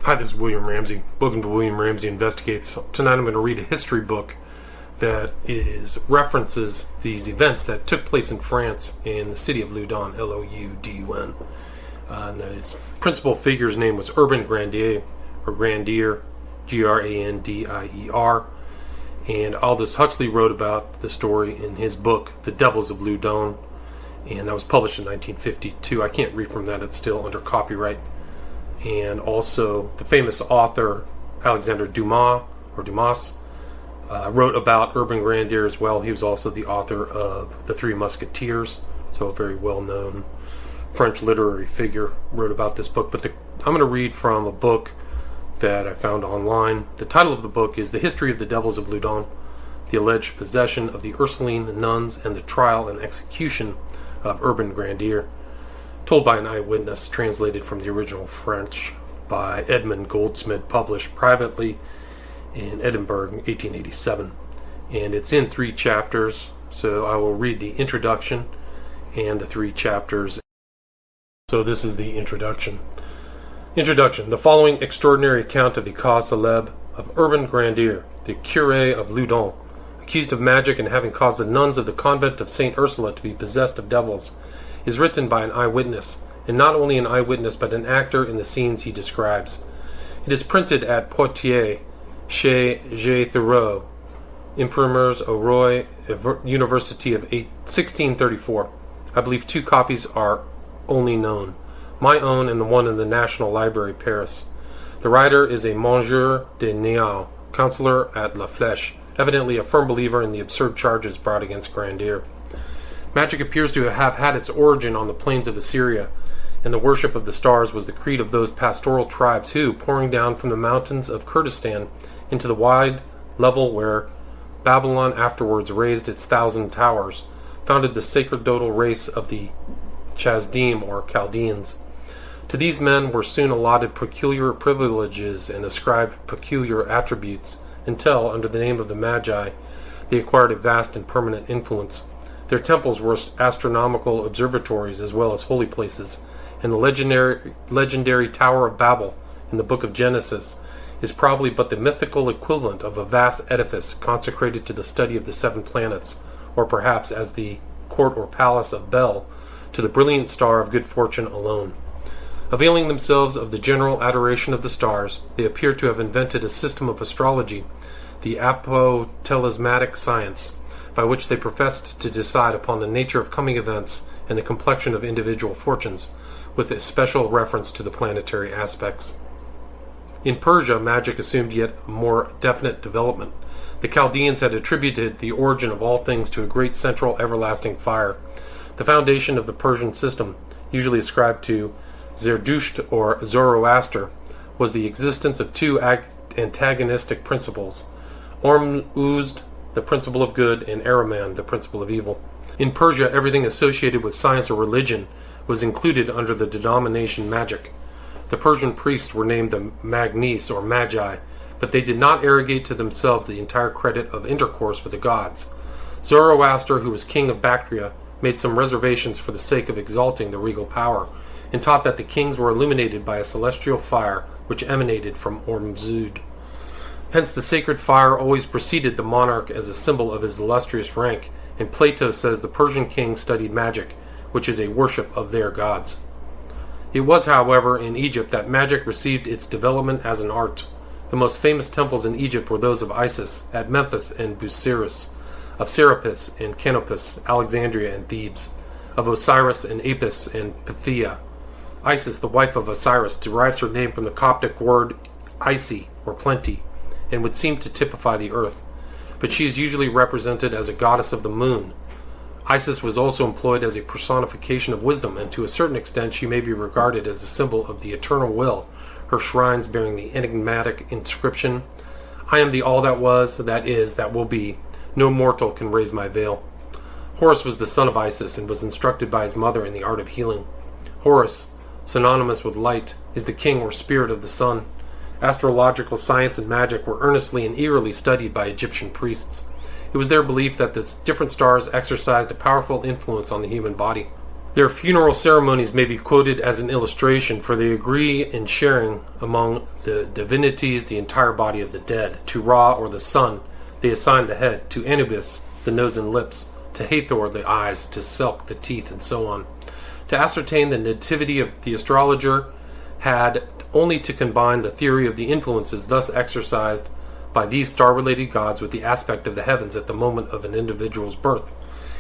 Hi, this is William Ramsey. Welcome to William Ramsey Investigates. Tonight I'm going to read a history book that references these events that took place in France in the city of Loudon, L-O-U-D-U-N. Its principal figure's name was Urbain Grandier, or Grandier, Grandier. And Aldous Huxley wrote about the story in his book, The Devils of Loudon, and that was published in 1952. I can't read from that, it's still under copyright. And also, the famous author Alexander Dumas wrote about Urbain Grandier as well. He was also the author of The Three Musketeers, so a very well-known French literary figure wrote about this book. But I'm going to read from a book that I found online. The title of the book is The History of the Devils of Loudon, the alleged possession of the Ursuline Nuns, and the trial and execution of Urbain Grandier. Told by an eyewitness, translated from the original French by Edmund Goldsmith, published privately in Edinburgh in 1887. And it's in 3 chapters, so I will read the introduction and the 3 chapters. So this is the introduction. Introduction. The following extraordinary account of the cause célèbre of Urbain Grandier, the curé of Loudon, accused of magic and having caused the nuns of the convent of St. Ursula to be possessed of devils, is written by an eyewitness, and not only an eyewitness but an actor in the scenes he describes. It is printed at Poitiers, chez J. Thoreau, Imprimeurs au Roy, University of 1634. I believe 2 copies are only known, my own and the one in the National Library, Paris. The writer is a Monsieur de Niau, counselor at La Flèche, evidently a firm believer in the absurd charges brought against Grandier. Magic appears to have had its origin on the plains of Assyria, and the worship of the stars was the creed of those pastoral tribes who, pouring down from the mountains of Kurdistan into the wide level where Babylon afterwards raised its 1,000 towers, founded the sacerdotal race of the Chazdim or Chaldeans. To these men were soon allotted peculiar privileges and ascribed peculiar attributes, until, under the name of the Magi, they acquired a vast and permanent influence. Their temples were astronomical observatories as well as holy places, and the legendary Tower of Babel in the book of Genesis is probably but the mythical equivalent of a vast edifice consecrated to the study of the 7 planets, or perhaps as the court or palace of Bel to the brilliant star of good fortune alone. Availing themselves of the general adoration of the stars, they appear to have invented a system of astrology, the apotalismatic science, by which they professed to decide upon the nature of coming events and the complexion of individual fortunes, with a special reference to the planetary aspects. In Persia, magic assumed yet a more definite development. The Chaldeans had attributed the origin of all things to a great central everlasting fire. The foundation of the Persian system, usually ascribed to Zerdusht or Zoroaster, was the existence of 2 antagonistic principles, Ormuzd, the principle of good, and Ahriman, the principle of evil. In Persia, everything associated with science or religion was included under the denomination magic. The Persian priests were named the Magnes or Magi, but they did not arrogate to themselves the entire credit of intercourse with the gods. Zoroaster, who was king of Bactria, made some reservations for the sake of exalting the regal power, and taught that the kings were illuminated by a celestial fire which emanated from Ormuzd. Hence the sacred fire always preceded the monarch as a symbol of his illustrious rank, and Plato says the Persian kings studied magic, which is a worship of their gods. It was, however, in Egypt that magic received its development as an art. The most famous temples in Egypt were those of Isis at Memphis and Busiris, of Serapis and Canopus, Alexandria and Thebes, of Osiris and Apis and Pythia. Isis, the wife of Osiris, derives her name from the Coptic word Isi, or plenty, and would seem to typify the earth, but she is usually represented as a goddess of the moon. Isis was also employed as a personification of wisdom, and to a certain extent she may be regarded as a symbol of the eternal will, her shrines bearing the enigmatic inscription, "I am the all that was, that is, that will be. No mortal can raise my veil." Horus was the son of Isis and was instructed by his mother in the art of healing. Horus, synonymous with light, is the king or spirit of the sun. Astrological science and magic were earnestly and eagerly studied by Egyptian priests. It was their belief that the different stars exercised a powerful influence on the human body. Their funeral ceremonies may be quoted as an illustration, for they agree in sharing among the divinities the entire body of the dead. To Ra, or the sun, they assign the head; to Anubis, the nose and lips; to Hathor, the eyes; to Selk, the teeth, and so on. To ascertain the nativity of the astrologer had only to combine the theory of the influences thus exercised by these star-related gods with the aspect of the heavens at the moment of an individual's birth.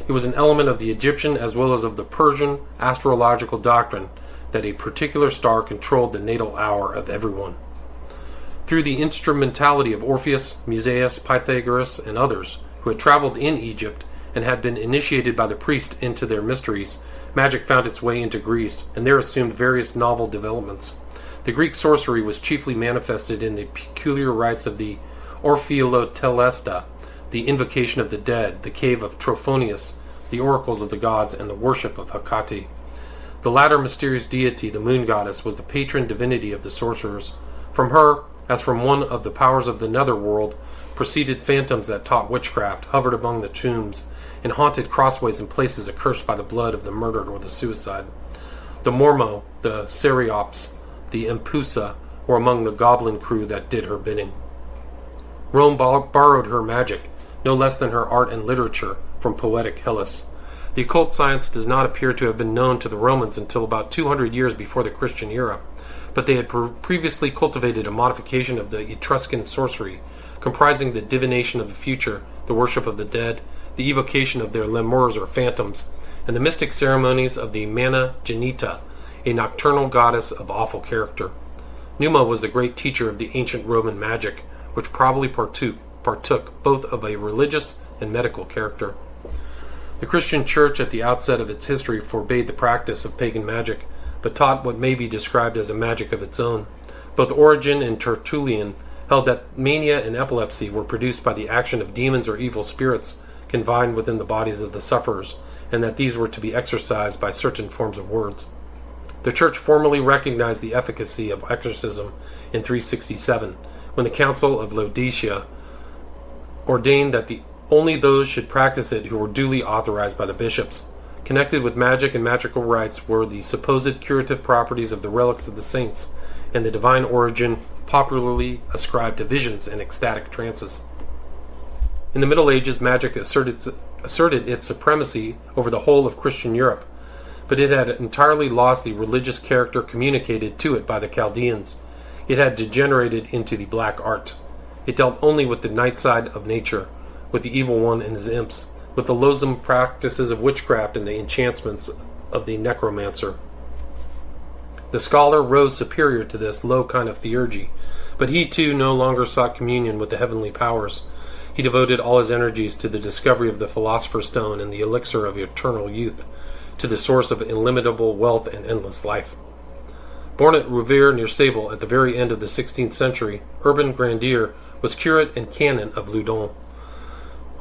It was an element of the Egyptian as well as of the Persian astrological doctrine that a particular star controlled the natal hour of everyone. Through the instrumentality of Orpheus, Musaeus, Pythagoras, and others who had traveled in Egypt and had been initiated by the priest into their mysteries, magic found its way into Greece, and there assumed various novel developments. The Greek sorcery was chiefly manifested in the peculiar rites of the Orphilotelesta, the invocation of the dead, the cave of Trophonius, the oracles of the gods, and the worship of Hecate. The latter mysterious deity, the moon goddess, was the patron divinity of the sorcerers. From her, as from one of the powers of the nether world, proceeded phantoms that taught witchcraft, hovered among the tombs, and haunted crossways and places accursed by the blood of the murdered or the suicide. The Mormo, the Seriops, the Empusa were among the goblin crew that did her bidding. Rome borrowed her magic, no less than her art and literature, from poetic Hellas. The occult science does not appear to have been known to the Romans until about 200 years before the Christian era, but they had previously cultivated a modification of the Etruscan sorcery, comprising the divination of the future, the worship of the dead, the evocation of their lemurs or phantoms, and the mystic ceremonies of the Mana Genita, a nocturnal goddess of awful character. Numa was the great teacher of the ancient Roman magic, which probably partook both of a religious and medical character. The Christian Church at the outset of its history forbade the practice of pagan magic, but taught what may be described as a magic of its own. Both Origen and Tertullian held that mania and epilepsy were produced by the action of demons or evil spirits confined within the bodies of the sufferers, and that these were to be exorcised by certain forms of words. The Church formally recognized the efficacy of exorcism in 367, when the Council of Laodicea ordained that only those should practice it who were duly authorized by the bishops. Connected with magic and magical rites were the supposed curative properties of the relics of the saints, and the divine origin popularly ascribed to visions and ecstatic trances. In the Middle Ages, magic asserted its supremacy over the whole of Christian Europe, but it had entirely lost the religious character communicated to it by the Chaldeans. It had degenerated into the black art. It dealt only with the night side of nature, with the evil one and his imps, with the loathsome practices of witchcraft and the enchantments of the necromancer. The scholar rose superior to this low kind of theurgy, but he too no longer sought communion with the heavenly powers. He devoted all his energies to the discovery of the philosopher's stone and the elixir of eternal youth, to the source of illimitable wealth and endless life. Born at Rouvers near Sable at the very end of the 16th century, Urbain Grandier was curate and canon of Loudon.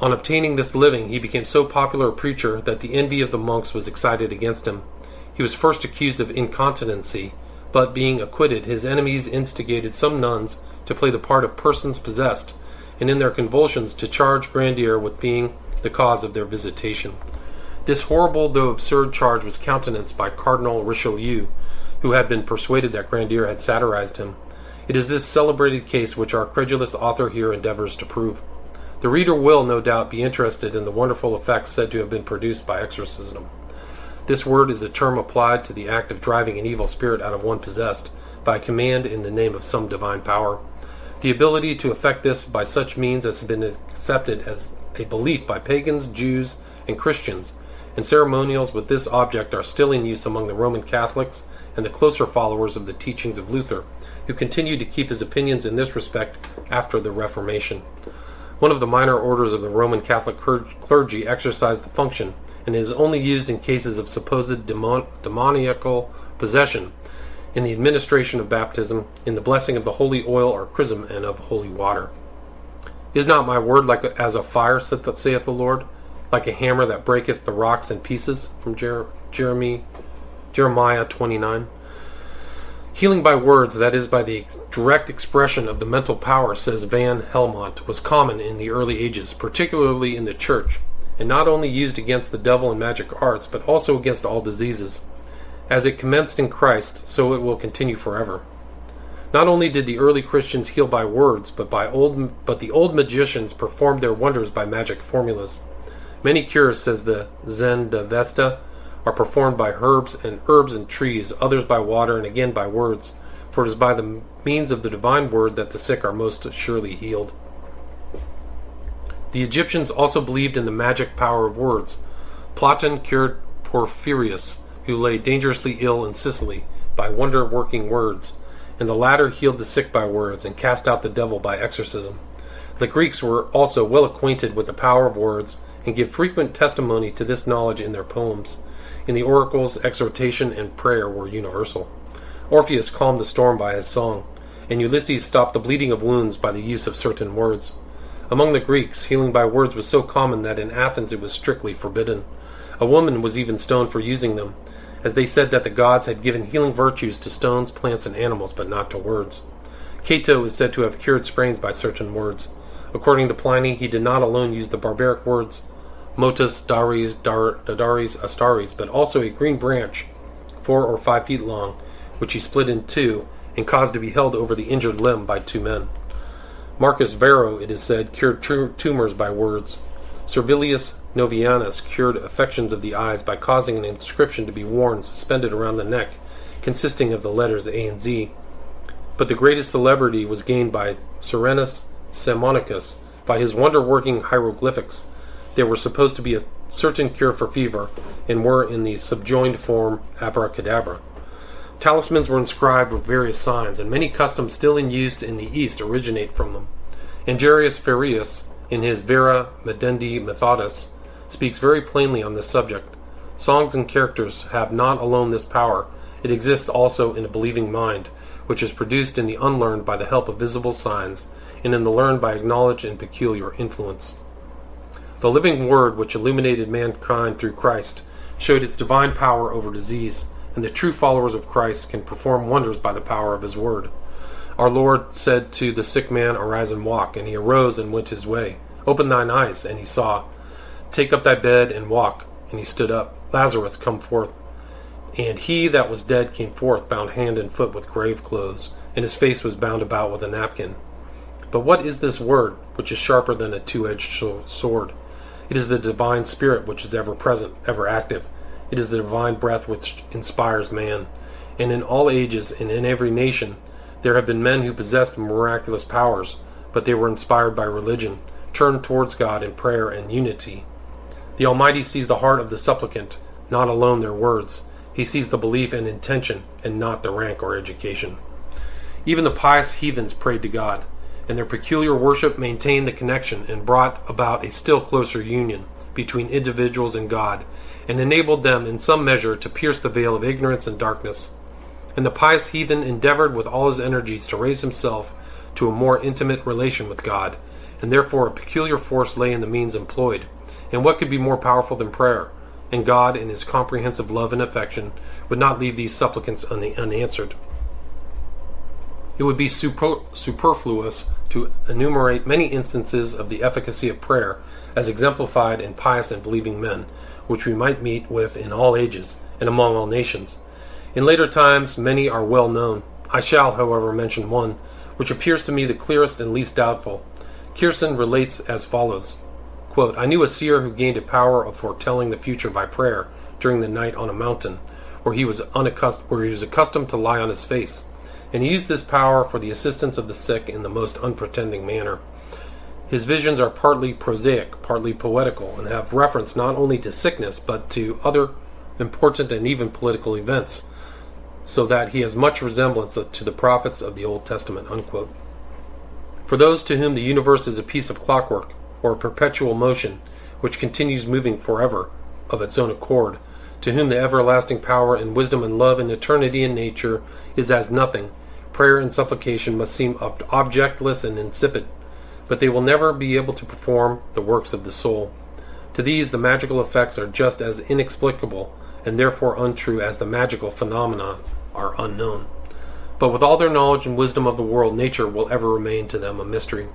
On obtaining this living, he became so popular a preacher that the envy of the monks was excited against him. He was first accused of incontinency, but being acquitted, his enemies instigated some nuns to play the part of persons possessed, and in their convulsions to charge Grandier with being the cause of their visitation. This horrible though absurd charge was countenanced by Cardinal Richelieu, who had been persuaded that Grandier had satirized him. It is this celebrated case which our credulous author here endeavors to prove. The reader will, no doubt, be interested in the wonderful effects said to have been produced by exorcism. This word is a term applied to the act of driving an evil spirit out of one possessed, by command in the name of some divine power. The ability to effect this by such means has been accepted as a belief by pagans, Jews, and Christians, and ceremonials with this object are still in use among the Roman Catholics and the closer followers of the teachings of Luther, who continued to keep his opinions in this respect after the Reformation. One of the minor orders of the Roman Catholic clergy exercised the function, and is only used in cases of supposed demoniacal possession, in the administration of baptism, in the blessing of the holy oil or chrism, and of holy water. Is not my word like as a fire, saith the Lord, like a hammer that breaketh the rocks in pieces? From Jeremiah 29. Healing by words, that is, by the direct expression of the mental power, says Van Helmont, was common in the early ages, particularly in the Church, and not only used against the devil and magic arts, but also against all diseases. As it commenced in Christ, so it will continue forever. Not only did the early Christians heal by words, but the old magicians performed their wonders by magic formulas. Many cures, says the Zen de Vesta, are performed by herbs and trees, others by water, and again by words. For it is by the means of the divine word that the sick are most surely healed. The Egyptians also believed in the magic power of words. Platon cured Porphyrius, who lay dangerously ill in Sicily, by wonder-working words, and the latter healed the sick by words and cast out the devil by exorcism. The Greeks were also well acquainted with the power of words and give frequent testimony to this knowledge in their poems. In the oracles, exhortation and prayer were universal. Orpheus calmed the storm by his song, and Ulysses stopped the bleeding of wounds by the use of certain words. Among the Greeks, healing by words was so common that in Athens it was strictly forbidden. A woman was even stoned for using them, as they said that the gods had given healing virtues to stones, plants, and animals, but not to words. Cato is said to have cured sprains by certain words. According to Pliny, he did not alone use the barbaric words motus, dares, dadares, astares, but also a green branch, 4 or 5 feet long, which he split in two and caused to be held over the injured limb by 2 men. Marcus Varro, it is said, cured tumors by words. Servilius Novianus cured affections of the eyes by causing an inscription to be worn suspended around the neck, consisting of the letters A and Z. But the greatest celebrity was gained by Cyrenus Sammonicus by his wonder-working hieroglyphics. They were supposed to be a certain cure for fever, and were in the subjoined form abracadabra. Talismans were inscribed with various signs, and many customs still in use in the East originate from them. Angerius Farius, in his Vera Medendi Methodus, speaks very plainly on this subject. Songs and characters have not alone this power. It exists also in a believing mind, which is produced in the unlearned by the help of visible signs, and in the learned by acknowledged and peculiar influence. The living word which illuminated mankind through Christ showed its divine power over disease, and the true followers of Christ can perform wonders by the power of his word. Our Lord said to the sick man, "Arise and walk," and he arose and went his way. "Open thine eyes," and he saw. "Take up thy bed and walk," and he stood up. "Lazarus, come forth." And he that was dead came forth, bound hand and foot with grave clothes, and his face was bound about with a napkin. But what is this word, which is sharper than a two-edged sword? It is the divine spirit which is ever present, ever active. It is the divine breath which inspires man. And in all ages and in every nation there have been men who possessed miraculous powers, but they were inspired by religion, turned towards God in prayer and unity. The Almighty sees the heart of the supplicant, not alone their words. He sees the belief and intention, and not the rank or education. Even the pious heathens prayed to God, and their peculiar worship maintained the connection and brought about a still closer union between individuals and God, and enabled them in some measure to pierce the veil of ignorance and darkness. And the pious heathen endeavored with all his energies to raise himself to a more intimate relation with God, and therefore a peculiar force lay in the means employed. And what could be more powerful than prayer? And God, in his comprehensive love and affection, would not leave these supplicants unanswered. It would be superfluous to enumerate many instances of the efficacy of prayer, as exemplified in pious and believing men, which we might meet with in all ages, and among all nations. In later times many are well known. I shall, however, mention one, which appears to me the clearest and least doubtful. Kierson relates as follows, quote, "I knew a seer who gained a power of foretelling the future by prayer during the night on a mountain, where he was accustomed to lie on his face, and he used this power for the assistance of the sick in the most unpretending manner. His visions are partly prosaic, partly poetical, and have reference not only to sickness, but to other important and even political events, so that he has much resemblance to the prophets of the Old Testament," unquote. For those to whom the universe is a piece of clockwork, or a perpetual motion, which continues moving forever, of its own accord, to whom the everlasting power and wisdom and love and eternity in nature is as nothing, prayer and supplication must seem objectless and insipid, but they will never be able to perform the works of the soul. To these the magical effects are just as inexplicable, and therefore untrue, as the magical phenomena are unknown. But with all their knowledge and wisdom of the world, nature will ever remain to them a mystery.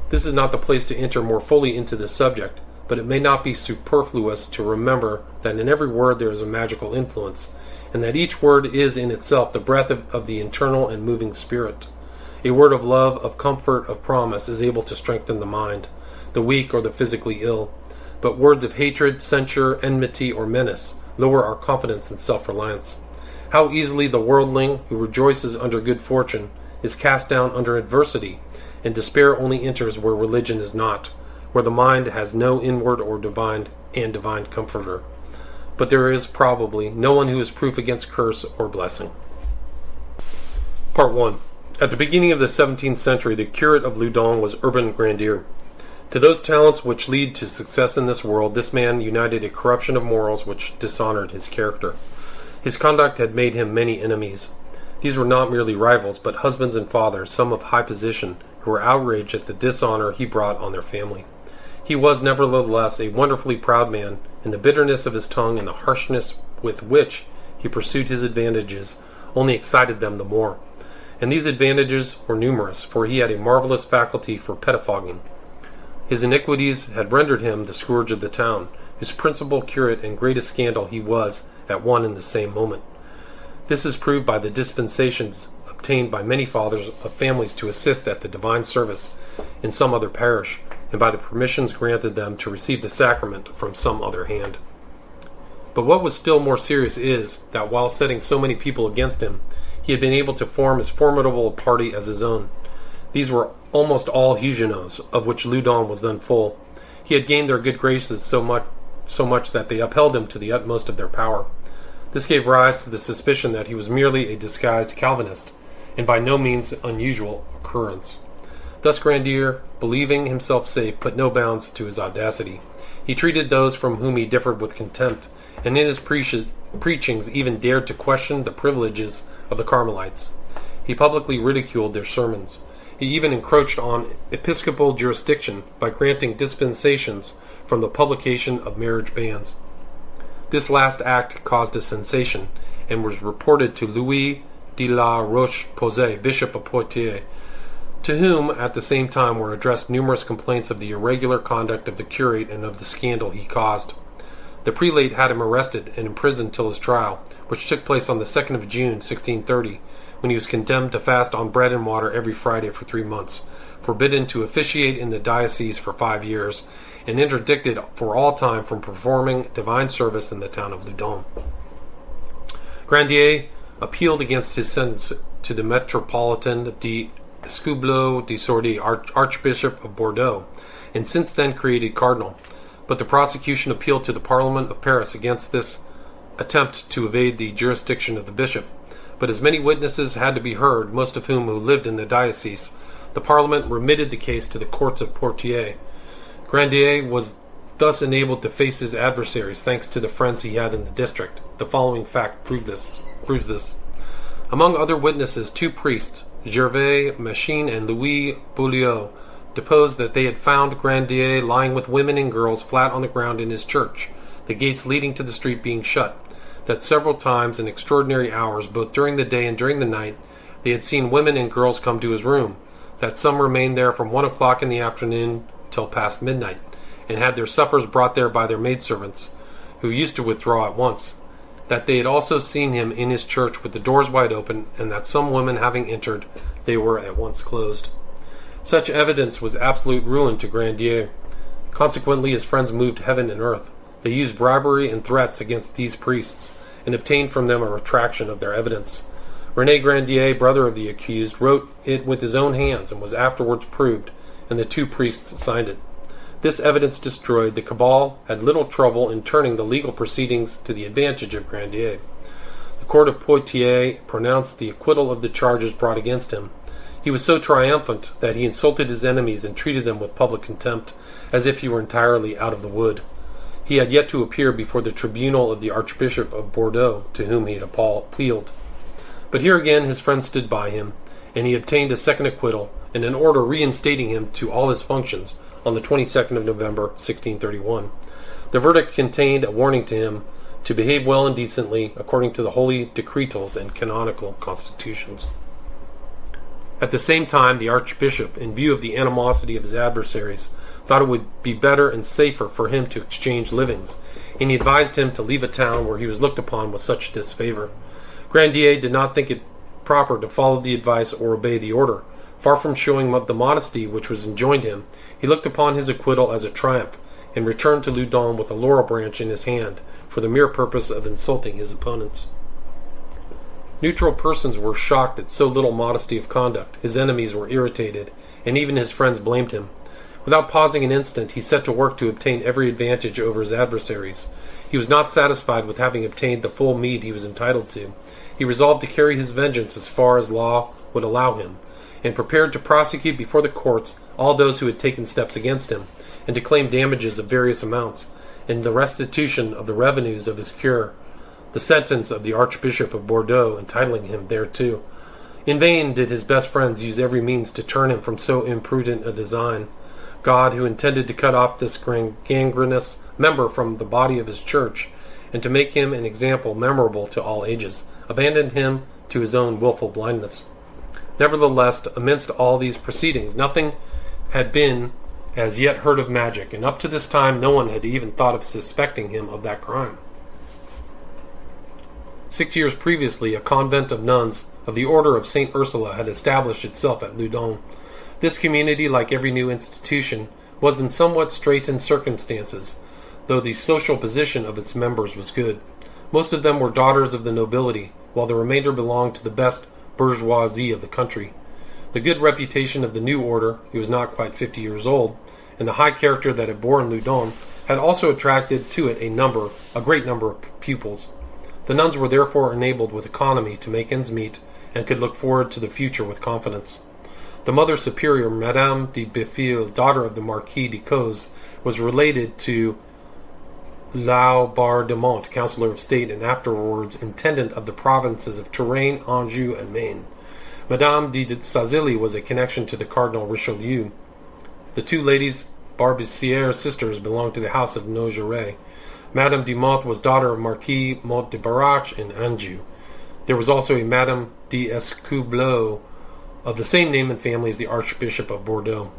This is not the place to enter more fully into this subject, but it may not be superfluous to remember that in every word there is a magical influence, and that each word is in itself the breath of the internal and moving spirit. A word of love, of comfort, of promise is able to strengthen the mind, the weak or the physically ill, but words of hatred, censure, enmity, or menace lower our confidence and self-reliance. How easily the worldling who rejoices under good fortune is cast down under adversity, and despair only enters where religion is not, where the mind has no inward or divine comforter. But there is probably no one who is proof against curse or blessing. Part 1. At the beginning of the 17th century, the curate of Loudon was Urbain Grandier. To those talents which lead to success in this world, this man united a corruption of morals which dishonored his character. His conduct had made him many enemies. These were not merely rivals, but husbands and fathers, some of high position, who were outraged at the dishonor he brought on their family. He was nevertheless a wonderfully proud man, and the bitterness of his tongue and the harshness with which he pursued his advantages only excited them the more. And these advantages were numerous, for he had a marvelous faculty for pettifogging. His iniquities had rendered him the scourge of the town, whose principal curate and greatest scandal he was at one and the same moment. This is proved by the dispensations obtained by many fathers of families to assist at the divine service in some other parish, and by the permissions granted them to receive the sacrament from some other hand. But what was still more serious is, that while setting so many people against him, he had been able to form as formidable a party as his own. These were almost all Huguenots, of which Loudon was then full. He had gained their good graces so much that they upheld him to the utmost of their power. This gave rise to the suspicion that he was merely a disguised Calvinist, and by no means unusual occurrence. Thus Grandier, believing himself safe, put no bounds to his audacity. He treated those from whom he differed with contempt, and in his preachings even dared to question the privileges of the Carmelites. He publicly ridiculed their sermons. He even encroached on episcopal jurisdiction by granting dispensations from the publication of marriage bans. This last act caused a sensation, and was reported to Louis de la Roche-Posay, Bishop of Poitiers, to whom at the same time were addressed numerous complaints of the irregular conduct of the curate and of the scandal he caused. The prelate had him arrested and imprisoned till his trial, which took place on the 2nd of June, 1630, when he was condemned to fast on bread and water every Friday for 3 months, forbidden to officiate in the diocese for 5 years, and interdicted for all time from performing divine service in the town of Loudon. Grandier appealed against his sentence to the Metropolitan de Escoubleau de Sordi, Archbishop of Bordeaux, and since then created cardinal. But the prosecution appealed to the Parliament of Paris against this attempt to evade the jurisdiction of the bishop. But as many witnesses had to be heard, most of whom lived in the diocese, the Parliament remitted the case to the courts of Poitiers. Grandier was thus enabled to face his adversaries thanks to the friends he had in the district. The following fact proves this. Among other witnesses, 2 priests, Gervais Machine and Louis Beaulieu, deposed that they had found Grandier lying with women and girls flat on the ground in his church, the gates leading to the street being shut, that several times in extraordinary hours, both during the day and during the night, they had seen women and girls come to his room, that some remained there from 1 o'clock in the afternoon till past midnight, and had their suppers brought there by their maidservants, who used to withdraw at once, that they had also seen him in his church with the doors wide open, and that some women having entered, they were at once closed. Such evidence was absolute ruin to Grandier. Consequently, his friends moved heaven and earth. They used bribery and threats against these priests, and obtained from them a retraction of their evidence. René Grandier, brother of the accused, wrote it with his own hands, and was afterwards proved, and the 2 priests signed it. This evidence destroyed, the cabal had little trouble in turning the legal proceedings to the advantage of Grandier. The court of Poitiers pronounced the acquittal of the charges brought against him. He was so triumphant that he insulted his enemies and treated them with public contempt, as if he were entirely out of the wood. He had yet to appear before the tribunal of the Archbishop of Bordeaux, to whom he had appealed. But here again his friends stood by him, and he obtained a second acquittal, and an order reinstating him to all his functions on the 22nd of November, 1631. The verdict contained a warning to him to behave well and decently according to the holy decretals and canonical constitutions. At the same time, the archbishop, in view of the animosity of his adversaries, thought it would be better and safer for him to exchange livings, and he advised him to leave a town where he was looked upon with such disfavor. Grandier did not think it proper to follow the advice or obey the order. Far from showing the modesty which was enjoined him, he looked upon his acquittal as a triumph, and returned to Loudon with a laurel branch in his hand, for the mere purpose of insulting his opponents. Neutral persons were shocked at so little modesty of conduct. His enemies were irritated, and even his friends blamed him. Without pausing an instant, he set to work to obtain every advantage over his adversaries. He was not satisfied with having obtained the full meed he was entitled to. He resolved to carry his vengeance as far as law would allow him, and prepared to prosecute before the courts all those who had taken steps against him, and to claim damages of various amounts, and the restitution of the revenues of his cure, the sentence of the Archbishop of Bordeaux entitling him thereto. In vain did his best friends use every means to turn him from so imprudent a design. God, who intended to cut off this gangrenous member from the body of his church, and to make him an example memorable to all ages, abandoned him to his own wilful blindness. Nevertheless, amidst all these proceedings, nothing had been as yet heard of magic, and up to this time no one had even thought of suspecting him of that crime. 6 years previously, a convent of nuns of the Order of St. Ursula had established itself at Loudon. This community, like every new institution, was in somewhat straitened circumstances, though the social position of its members was good. Most of them were daughters of the nobility, while the remainder belonged to the best bourgeoisie of the country. The good reputation of the new order, he was not quite 50 years old, and the high character that it bore in Loudon, had also attracted to it a great number of pupils. The nuns were therefore enabled with economy to make ends meet, and could look forward to the future with confidence. The Mother Superior, Madame de Béfil, daughter of the Marquis de Cozes, was related to Laubardemont, Councillor of State and afterwards Intendant of the provinces of Touraine, Anjou, and Maine. Madame de Sazilly was a connection to the Cardinal Richelieu. The two ladies, Barbesiere sisters, belonged to the house of Nogaret. Madame de Monte was daughter of Marquis Mont de Barache in Anjou. There was also a Madame de Escoubleau, of the same name and family as the Archbishop of Bordeaux.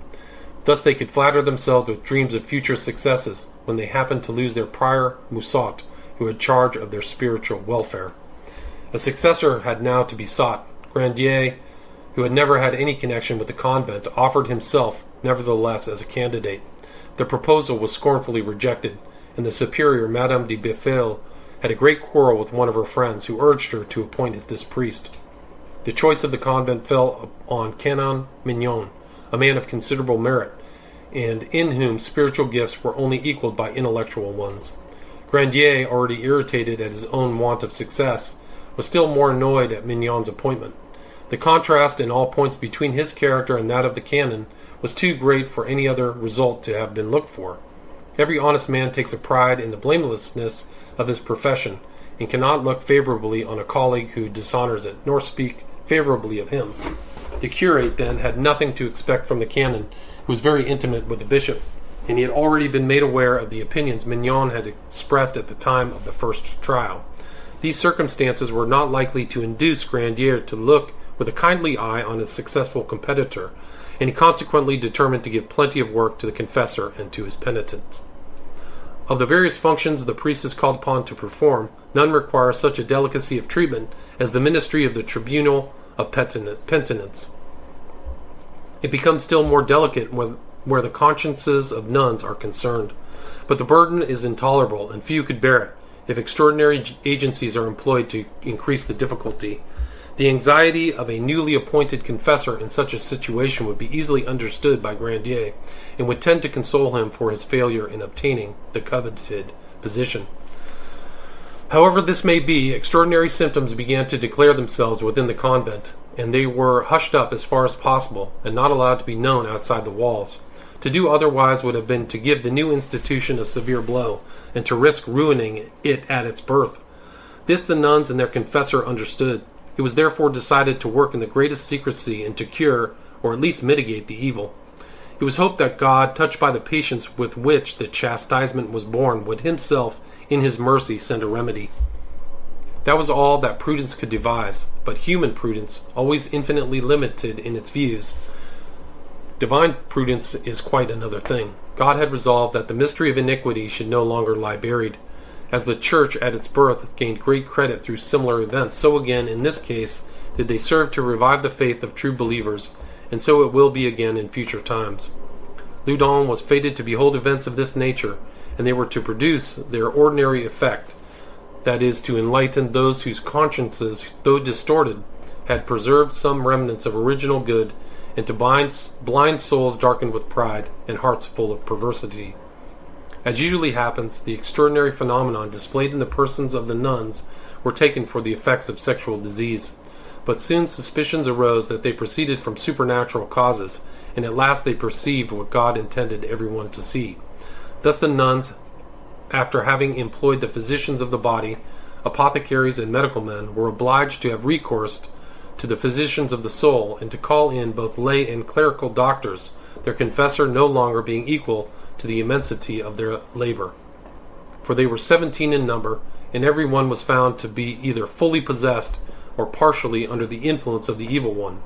Thus they could flatter themselves with dreams of future successes when they happened to lose their prior Musot, who had charge of their spiritual welfare. A successor had now to be sought. Grandier, who had never had any connection with the convent, offered himself nevertheless as a candidate. The proposal was scornfully rejected, and the superior, Madame de Béfil, had a great quarrel with one of her friends, who urged her to appoint this priest. The choice of the convent fell on Canon Mignon, a man of considerable merit, and in whom spiritual gifts were only equaled by intellectual ones. Grandier, already irritated at his own want of success, was still more annoyed at Mignon's appointment. The contrast in all points between his character and that of the canon was too great for any other result to have been looked for. Every honest man takes a pride in the blamelessness of his profession, and cannot look favorably on a colleague who dishonors it, nor speak favorably of him. The curate, then, had nothing to expect from the canon, who was very intimate with the bishop, and he had already been made aware of the opinions Mignon had expressed at the time of the first trial. These circumstances were not likely to induce Grandier to look with a kindly eye on his successful competitor, and he consequently determined to give plenty of work to the confessor and to his penitents. Of the various functions the priest is called upon to perform, none require such a delicacy of treatment as the ministry of the tribunal of penitence. It becomes still more delicate where the consciences of nuns are concerned, but the burden is intolerable, and few could bear it, if extraordinary agencies are employed to increase the difficulty. The anxiety of a newly appointed confessor in such a situation would be easily understood by Grandier, and would tend to console him for his failure in obtaining the coveted position. However this may be, extraordinary symptoms began to declare themselves within the convent, and they were hushed up as far as possible, and not allowed to be known outside the walls. To do otherwise would have been to give the new institution a severe blow, and to risk ruining it at its birth. This the nuns and their confessor understood. It was therefore decided to work in the greatest secrecy and to cure, or at least mitigate, the evil. It was hoped that God, touched by the patience with which the chastisement was borne, would himself, in his mercy, send a remedy. That was all that prudence could devise, but human prudence, always infinitely limited in its views. Divine prudence is quite another thing. God had resolved that the mystery of iniquity should no longer lie buried. As the Church at its birth gained great credit through similar events, so again in this case did they serve to revive the faith of true believers, and so it will be again in future times. Loudon was fated to behold events of this nature, and they were to produce their ordinary effect, that is, to enlighten those whose consciences, though distorted, had preserved some remnants of original good, and to blind souls darkened with pride and hearts full of perversity. As usually happens, the extraordinary phenomenon displayed in the persons of the nuns were taken for the effects of sexual disease, but soon suspicions arose that they proceeded from supernatural causes, and at last they perceived what God intended everyone to see. Thus the nuns, after having employed the physicians of the body, apothecaries and medical men, were obliged to have recourse to the physicians of the soul, and to call in both lay and clerical doctors, their confessor no longer being equal to the immensity of their labor. For they were 17 in number, and every one was found to be either fully possessed or partially under the influence of the evil one.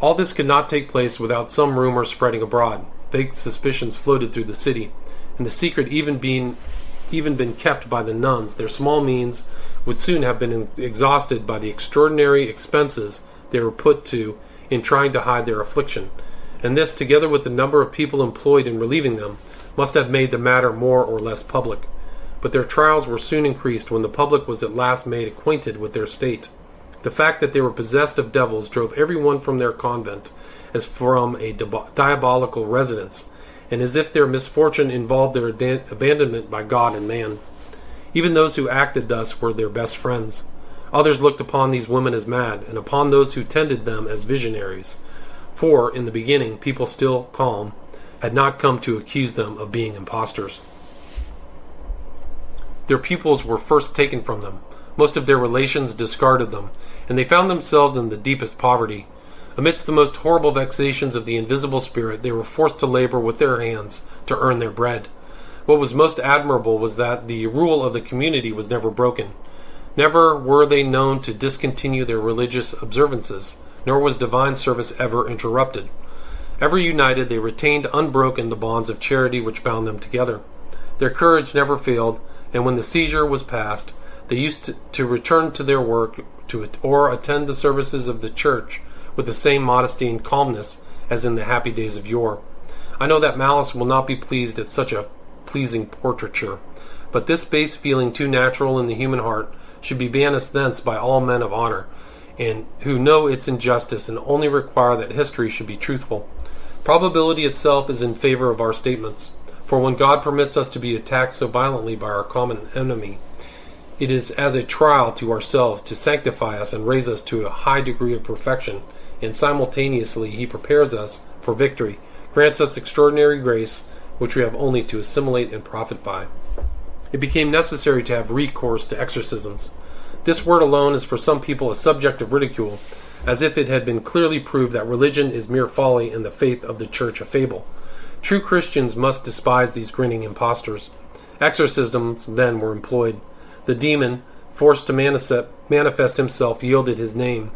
All this could not take place without some rumor spreading abroad. Vague suspicions floated through the city, and the secret even been kept by the nuns. Their small means would soon have been exhausted by the extraordinary expenses they were put to in trying to hide their affliction, and this, together with the number of people employed in relieving them, must have made the matter more or less public. But their trials were soon increased when the public was at last made acquainted with their state. The fact that they were possessed of devils drove everyone from their convent as from a diabolical residence, and as if their misfortune involved their abandonment by God and man. Even those who acted thus were their best friends. Others looked upon these women as mad, and upon those who tended them as visionaries. For, in the beginning, people still calm had not come to accuse them of being impostors. Their pupils were first taken from them. Most of their relations discarded them, and they found themselves in the deepest poverty. Amidst the most horrible vexations of the invisible spirit, they were forced to labor with their hands to earn their bread. What was most admirable was that the rule of the community was never broken. Never were they known to discontinue their religious observances, nor was divine service ever interrupted. Ever united, they retained unbroken the bonds of charity which bound them together. Their courage never failed, and when the seizure was past, they used to return to their work or attend the services of the church with the same modesty and calmness as in the happy days of yore. I know that malice will not be pleased at such a pleasing portraiture, but this base feeling too natural in the human heart should be banished thence by all men of honor, and who know its injustice and only require that history should be truthful. Probability itself is in favor of our statements, for when God permits us to be attacked so violently by our common enemy, it is as a trial to ourselves to sanctify us and raise us to a high degree of perfection, and simultaneously he prepares us for victory, grants us extraordinary grace, which we have only to assimilate and profit by. It became necessary to have recourse to exorcisms. This word alone is for some people a subject of ridicule, as if it had been clearly proved that religion is mere folly and the faith of the church a fable. True Christians must despise these grinning impostors. Exorcisms then were employed. The demon, forced to manifest himself, yielded his name.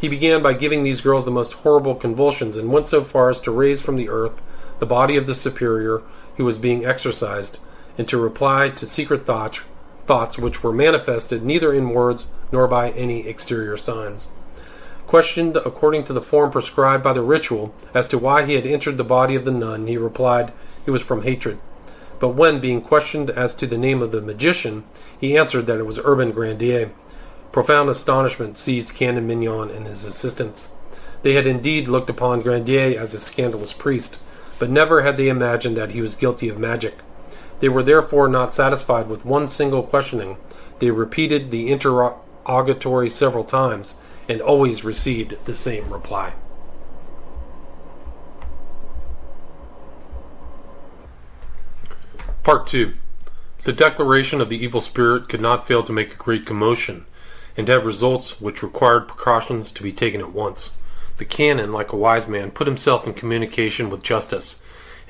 He began by giving these girls the most horrible convulsions, and went so far as to raise from the earth the body of the superior who was being exorcised, and to reply to secret thoughts which were manifested neither in words nor by any exterior signs. Questioned according to the form prescribed by the ritual as to why he had entered the body of the nun, he replied it was from hatred. But when, being questioned as to the name of the magician, he answered that it was Urbain Grandier, profound astonishment seized Canon Mignon and his assistants. They had indeed looked upon Grandier as a scandalous priest, but never had they imagined that he was guilty of magic. They were therefore not satisfied with one single questioning. They repeated the interrogatory several times, and always received the same reply. Part 2. The declaration of the evil spirit could not fail to make a great commotion, and to have results which required precautions to be taken at once. The canon, like a wise man, put himself in communication with justice,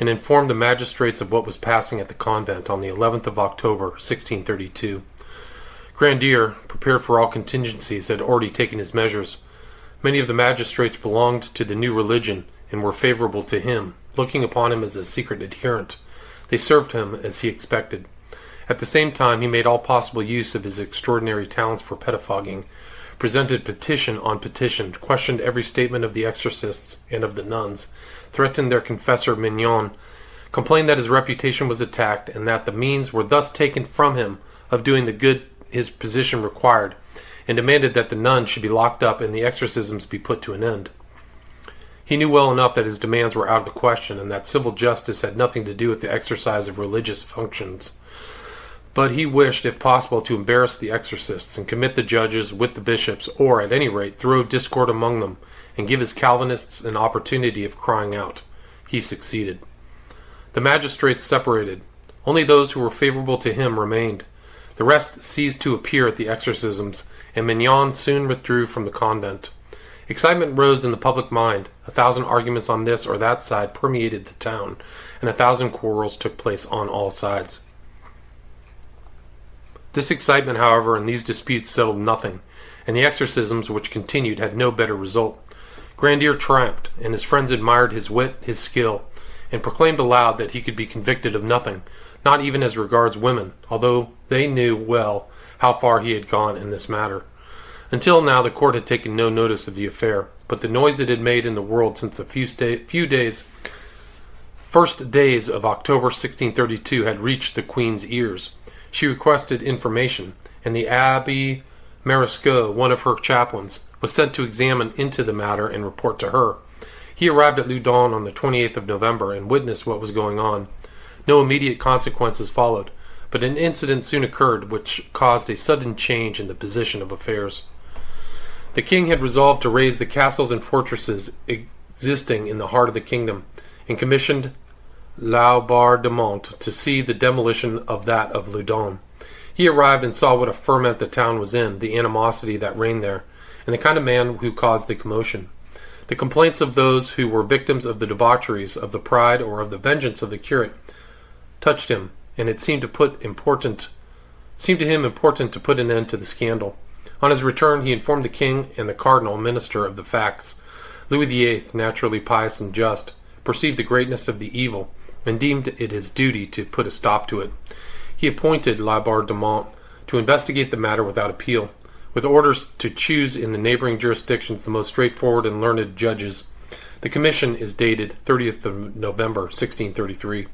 and informed the magistrates of what was passing at the convent on the 11th of October, 1632. Grandier, prepared for all contingencies, had already taken his measures. Many of the magistrates belonged to the new religion and were favorable to him, looking upon him as a secret adherent. They served him as he expected. At the same time, he made all possible use of his extraordinary talents for pettifogging, presented petition on petition, questioned every statement of the exorcists and of the nuns, threatened their confessor Mignon, complained that his reputation was attacked, and that the means were thus taken from him of doing the good his position required, and demanded that the nuns should be locked up and the exorcisms be put to an end. He knew well enough that his demands were out of the question, and that civil justice had nothing to do with the exercise of religious functions. But he wished, if possible, to embarrass the exorcists and commit the judges with the bishops, or, at any rate, throw discord among them, and give his Calvinists an opportunity of crying out. He succeeded. The magistrates separated. Only those who were favorable to him remained. The rest ceased to appear at the exorcisms, and Mignon soon withdrew from the convent. Excitement rose in the public mind. 1,000 arguments on this or that side permeated the town, and 1,000 quarrels took place on all sides. This excitement, however, and these disputes settled nothing, and the exorcisms which continued had no better result. Grandier triumphed, and his friends admired his wit, his skill, and proclaimed aloud that he could be convicted of nothing, not even as regards women, although they knew well how far he had gone in this matter. Until now the court had taken no notice of the affair, but the noise it had made in the world since the first days of October 1632 had reached the Queen's ears. She requested information, and the Abbé Marescot, one of her chaplains, was sent to examine into the matter and report to her. He arrived at Loudon on the 28th of November and witnessed what was going on. No immediate consequences followed, but an incident soon occurred which caused a sudden change in the position of affairs. The king had resolved to raise the castles and fortresses existing in the heart of the kingdom, and commissioned Loudon to see the demolition of that of Loudon. He arrived and saw what a ferment the town was in, the animosity that reigned there, and the kind of man who caused the commotion. The complaints of those who were victims of the debaucheries, of the pride, or of the vengeance of the curate touched him, and it seemed to him important to put an end to the scandal. On his return, he informed the king and the cardinal minister of the facts. Louis VIII, naturally pious and just, perceived the greatness of the evil, and deemed it his duty to put a stop to it. He appointed Laubardemont to investigate the matter without appeal, with orders to choose in the neighboring jurisdictions the most straightforward and learned judges. The commission is dated 30th of November, 1633.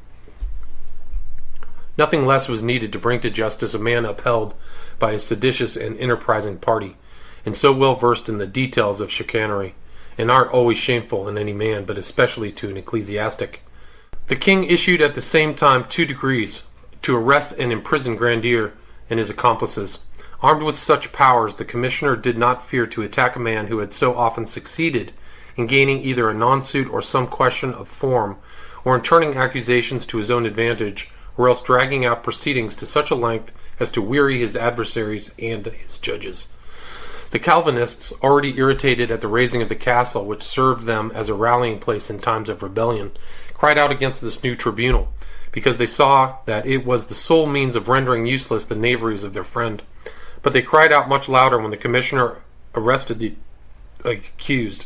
Nothing less was needed to bring to justice a man upheld by a seditious and enterprising party, and so well versed in the details of chicanery, an art always shameful in any man, but especially to an ecclesiastic. The king issued at the same time 2 decrees to arrest and imprison Grandier and his accomplices. Armed with such powers, the commissioner did not fear to attack a man who had so often succeeded in gaining either a non-suit or some question of form, or in turning accusations to his own advantage, or else dragging out proceedings to such a length as to weary his adversaries and his judges. The Calvinists, already irritated at the razing of the castle, which served them as a rallying place in times of rebellion, cried out against this new tribunal, because they saw that it was the sole means of rendering useless the knaveries of their friend. But they cried out much louder when the commissioner arrested the accused,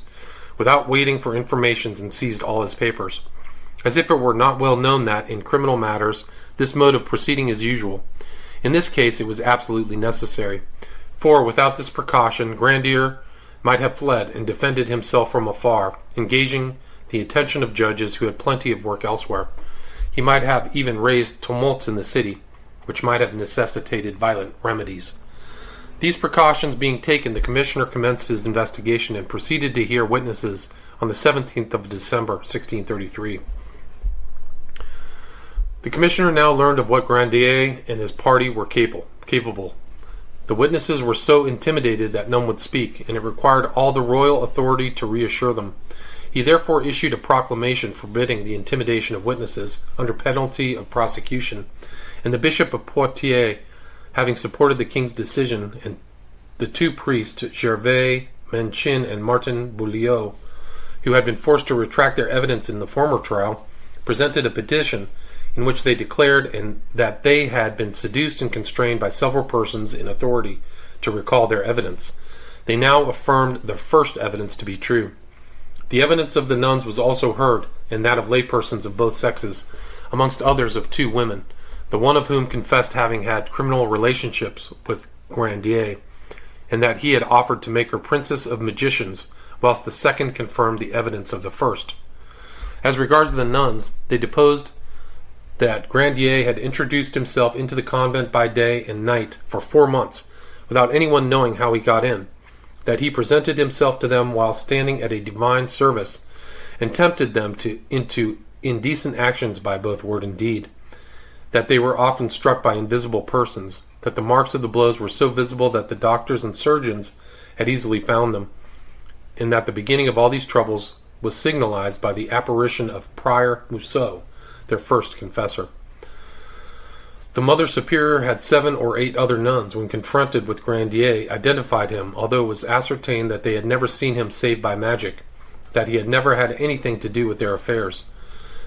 without waiting for informations, and seized all his papers, as if it were not well known that, in criminal matters, this mode of proceeding is usual. In this case it was absolutely necessary, for without this precaution Grandier might have fled and defended himself from afar, engaging the attention of judges who had plenty of work elsewhere. He might have even raised tumults in the city, which might have necessitated violent remedies. These precautions being taken, the commissioner commenced his investigation and proceeded to hear witnesses on the 17th of December, 1633. The commissioner now learned of what Grandier and his party were capable. The witnesses were so intimidated that none would speak, and it required all the royal authority to reassure them. He therefore issued a proclamation forbidding the intimidation of witnesses under penalty of prosecution, and the Bishop of Poitiers, having supported the king's decision, and the 2 priests, Gervais Manchin and Martin Beaulieu, who had been forced to retract their evidence in the former trial, presented a petition in which they declared that they had been seduced and constrained by several persons in authority to recall their evidence. They now affirmed the first evidence to be true. The evidence of the nuns was also heard, and that of laypersons of both sexes, amongst others of 2 women, the one of whom confessed having had criminal relationships with Grandier, and that he had offered to make her princess of magicians, whilst the second confirmed the evidence of the first. As regards the nuns, they deposed that Grandier had introduced himself into the convent by day and night for 4 months, without anyone knowing how he got in, that he presented himself to them while standing at a divine service, and tempted them into indecent actions by both word and deed, that they were often struck by invisible persons, that the marks of the blows were so visible that the doctors and surgeons had easily found them, and that the beginning of all these troubles was signalized by the apparition of Prior Mousseau, their first confessor. The Mother Superior had 7 or 8 other nuns, when confronted with Grandier, identified him, although it was ascertained that they had never seen him save by magic, that he had never had anything to do with their affairs.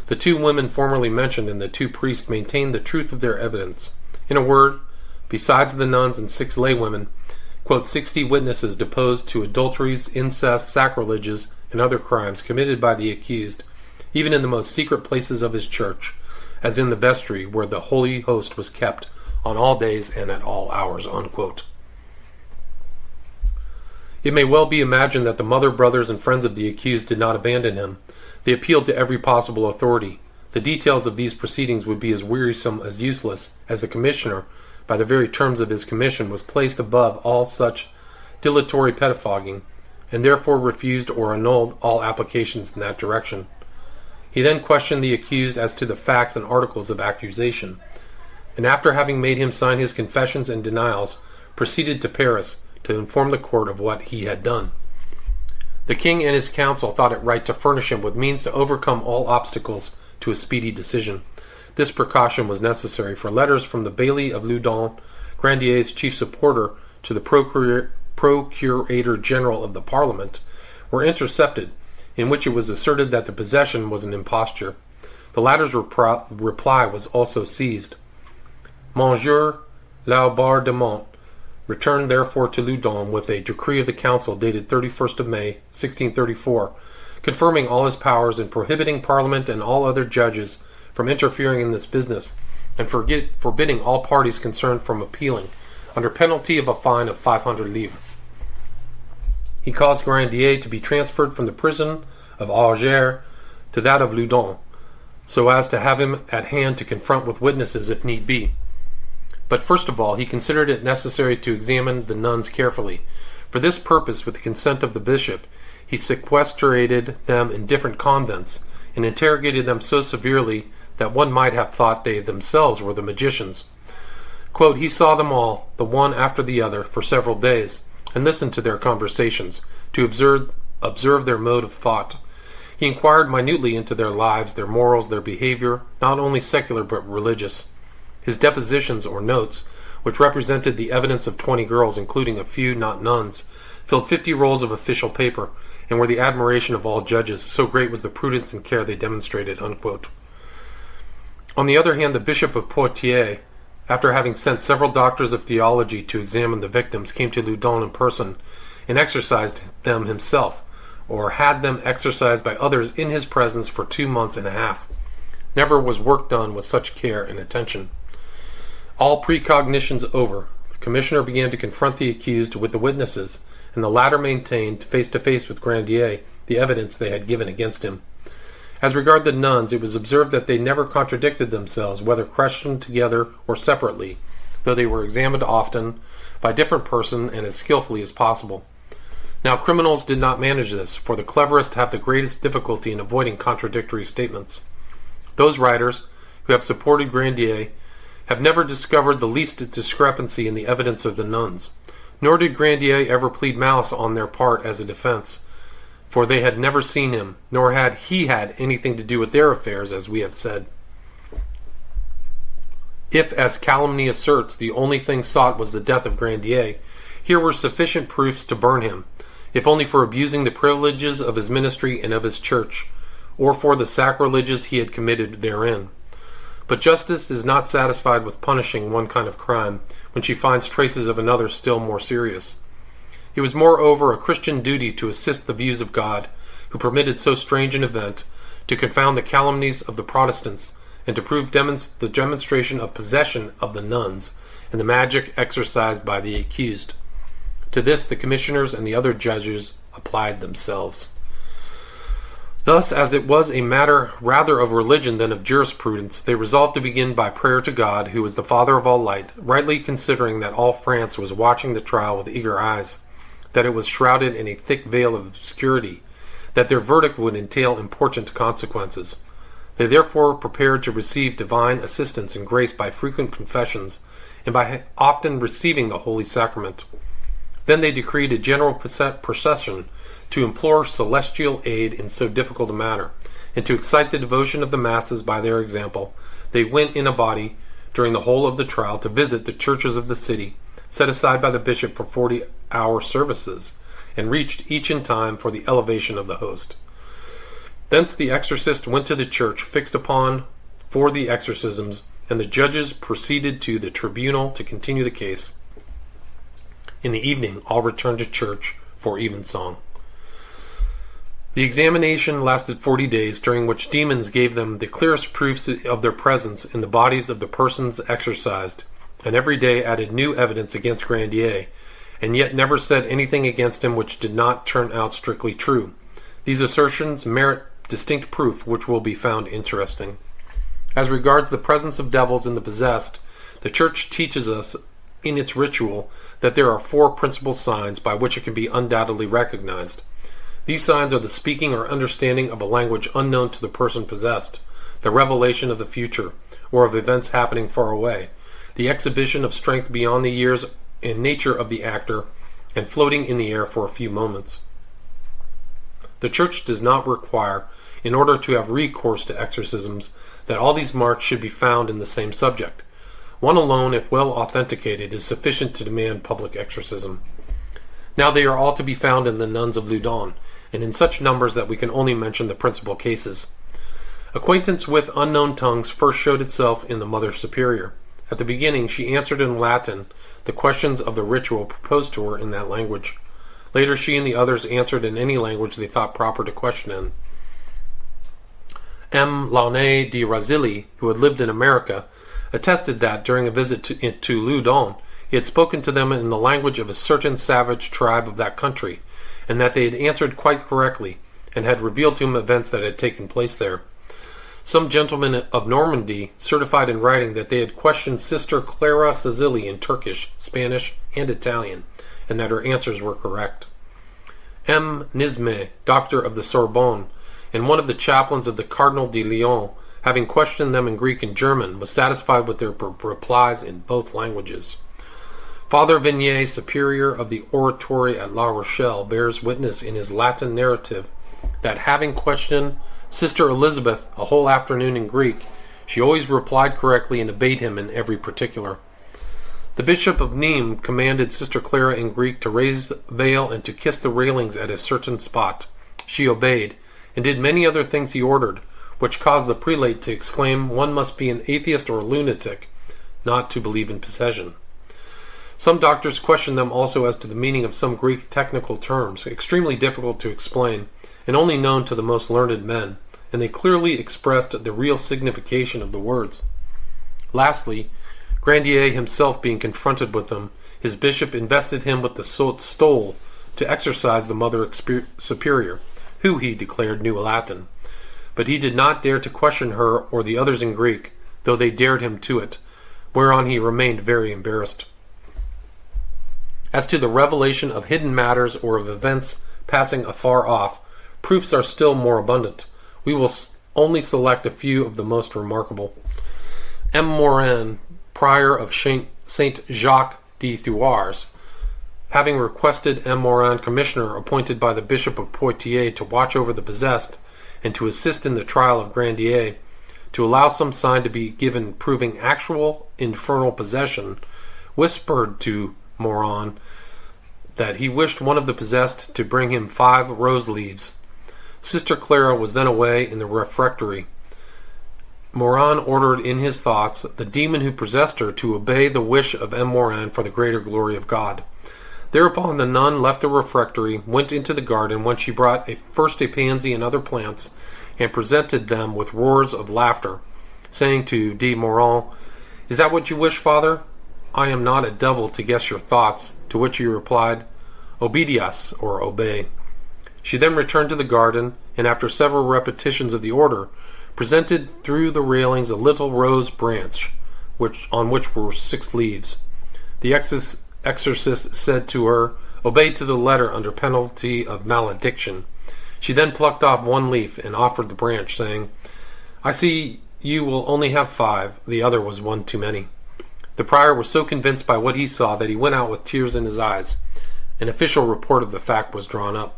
The 2 women formerly mentioned and the 2 priests maintained the truth of their evidence. In a word, besides the nuns and 6 laywomen, quote, 60 witnesses deposed to adulteries, incest, sacrileges, and other crimes committed by the accused, even in the most secret places of his church, as in the vestry where the Holy Host was kept, on all days and at all hours, unquote. It may well be imagined that the mother, brothers, and friends of the accused did not abandon him. They appealed to every possible authority. The details of these proceedings would be as wearisome as useless, as the commissioner, by the very terms of his commission, was placed above all such dilatory pettifogging, and therefore refused or annulled all applications in that direction. He then questioned the accused as to the facts and articles of accusation, and after having made him sign his confessions and denials, proceeded to Paris to inform the court of what he had done. The king and his council thought it right to furnish him with means to overcome all obstacles to a speedy decision. This precaution was necessary, for letters from the Bailly of Loudon, Grandier's chief supporter, to the Procurator General of the Parliament, were intercepted, in which it was asserted that the possession was an imposture. The latter's reply was also seized. Monsieur Laubardemont returned therefore to Loudon with a decree of the council dated 31st of May, 1634, confirming all his powers and prohibiting Parliament and all other judges from interfering in this business, and forbidding all parties concerned from appealing, under penalty of a fine of 500 livres. He caused Grandier to be transferred from the prison of Alger to that of Loudon, so as to have him at hand to confront with witnesses if need be. But first of all, he considered it necessary to examine the nuns carefully. For this purpose, with the consent of the bishop, he sequestrated them in different convents, and interrogated them so severely that one might have thought they themselves were the magicians. Quote, he saw them all, the one after the other, for several days, and listened to their conversations, to observe their mode of thought. He inquired minutely into their lives, their morals, their behavior, not only secular but religious. His depositions, or notes, which represented the evidence of 20 girls, including a few not nuns, filled 50 rolls of official paper, and were the admiration of all judges, so great was the prudence and care they demonstrated, unquote. On the other hand, the Bishop of Poitiers, after having sent several doctors of theology to examine the victims, came to Loudon in person, and exorcised them himself, or had them exorcised by others in his presence for 2 months and a half. Never was work done with such care and attention. All precognitions over, the commissioner began to confront the accused with the witnesses, and the latter maintained, face to face with Grandier, the evidence they had given against him. As regarded the nuns, it was observed that they never contradicted themselves, whether questioned together or separately, though they were examined often by different persons and as skillfully as possible. Now criminals did not manage this, for the cleverest have the greatest difficulty in avoiding contradictory statements. Those writers who have supported Grandier have never discovered the least discrepancy in the evidence of the nuns, nor did Grandier ever plead malice on their part as a defense, for they had never seen him, nor had he had anything to do with their affairs, as we have said. If, as calumny asserts, the only thing sought was the death of Grandier, here were sufficient proofs to burn him, if only for abusing the privileges of his ministry and of his church, or for the sacrileges he had committed therein. But justice is not satisfied with punishing one kind of crime when she finds traces of another still more serious. It was moreover a Christian duty to assist the views of God, who permitted so strange an event, to confound the calumnies of the Protestants, and to prove the demonstration of possession of the nuns, and the magic exercised by the accused. To this the commissioners and the other judges applied themselves. Thus, as it was a matter rather of religion than of jurisprudence, they resolved to begin by prayer to God, who is the Father of all light, rightly considering that all France was watching the trial with eager eyes, that it was shrouded in a thick veil of obscurity, that their verdict would entail important consequences. They therefore prepared to receive divine assistance and grace by frequent confessions, and by often receiving the Holy Sacrament. Then they decreed a general procession to implore celestial aid in so difficult a matter, and to excite the devotion of the masses by their example. They went in a body during the whole of the trial to visit the churches of the city, set aside by the bishop for 40-hour services, and reached each in time for the elevation of the host. Thence the exorcist went to the church fixed upon for the exorcisms, and the judges proceeded to the tribunal to continue the case. In the evening all returned to church for evensong. The examination lasted 40 days, during which demons gave them the clearest proofs of their presence in the bodies of the persons exorcised, and every day added new evidence against Grandier, and yet never said anything against him which did not turn out strictly true. These assertions merit distinct proof, which will be found interesting. As regards the presence of devils in the possessed, the Church teaches us in its ritual that there are 4 principal signs by which it can be undoubtedly recognized. These signs are the speaking or understanding of a language unknown to the person possessed, the revelation of the future, or of events happening far away, the exhibition of strength beyond the years and nature of the actor, and floating in the air for a few moments. The Church does not require, in order to have recourse to exorcisms, that all these marks should be found in the same subject. One alone, if well authenticated, is sufficient to demand public exorcism. Now they are all to be found in the nuns of Loudon, and in such numbers that we can only mention the principal cases. Acquaintance with unknown tongues first showed itself in the Mother Superior. At the beginning she answered in Latin the questions of the ritual proposed to her in that language. Later she and the others answered in any language they thought proper to question in. M. Launay de Razilly, who had lived in America, attested that, during a visit to Loudon, he had spoken to them in the language of a certain savage tribe of that country, and that they had answered quite correctly, and had revealed to him events that had taken place there. Some gentlemen of Normandy certified in writing that they had questioned Sister Clara Cecily in Turkish, Spanish, and Italian, and that her answers were correct. M. Nisme, doctor of the Sorbonne, and one of the chaplains of the Cardinal de Lyon, having questioned them in Greek and German, was satisfied with their replies in both languages. Father Vignier, superior of the oratory at La Rochelle, bears witness in his Latin narrative that, having questioned Sister Elizabeth a whole afternoon in Greek, she always replied correctly and obeyed him in every particular. The Bishop of Nîmes commanded Sister Clara in Greek to raise veil and to kiss the railings at a certain spot. She obeyed, and did many other things he ordered, which caused the prelate to exclaim one must be an atheist or lunatic not to believe in possession. Some doctors questioned them also as to the meaning of some Greek technical terms, extremely difficult to explain, and only known to the most learned men, and they clearly expressed the real signification of the words. Lastly, Grandier himself being confronted with them, his bishop invested him with the stole to exorcise the Mother Superior, who, he declared, knew Latin. But he did not dare to question her or the others in Greek, though they dared him to it, whereon he remained very embarrassed. As to the revelation of hidden matters or of events passing afar off, proofs are still more abundant. We will only select a few of the most remarkable. M. Morin, prior of Saint Jacques de Thouars, having requested M. Morin, commissioner appointed by the Bishop of Poitiers to watch over the possessed and to assist in the trial of Grandier, to allow some sign to be given proving actual infernal possession, whispered to Morin that he wished one of the possessed to bring him 5 rose leaves. Sister Clara was then away in the refectory, Morin ordered in his thoughts the demon who possessed her to obey the wish of M. Morin for the greater glory of God. Thereupon the nun left the refectory, went into the garden, whence she brought first a pansy and other plants, and presented them with roars of laughter, saying to de Morin, "Is that what you wish, father? I am not a devil to guess your thoughts." To which he replied, "Obedias," or obey. She then returned to the garden, and after several repetitions of the order, presented through the railings a little rose branch, on which were 6 leaves. The exorcist said to her, "Obey to the letter under penalty of malediction." She then plucked off 1 leaf and offered the branch, saying, "I see you will only have 5. The other was 1 too many." The prior was so convinced by what he saw that he went out with tears in his eyes. An official report of the fact was drawn up.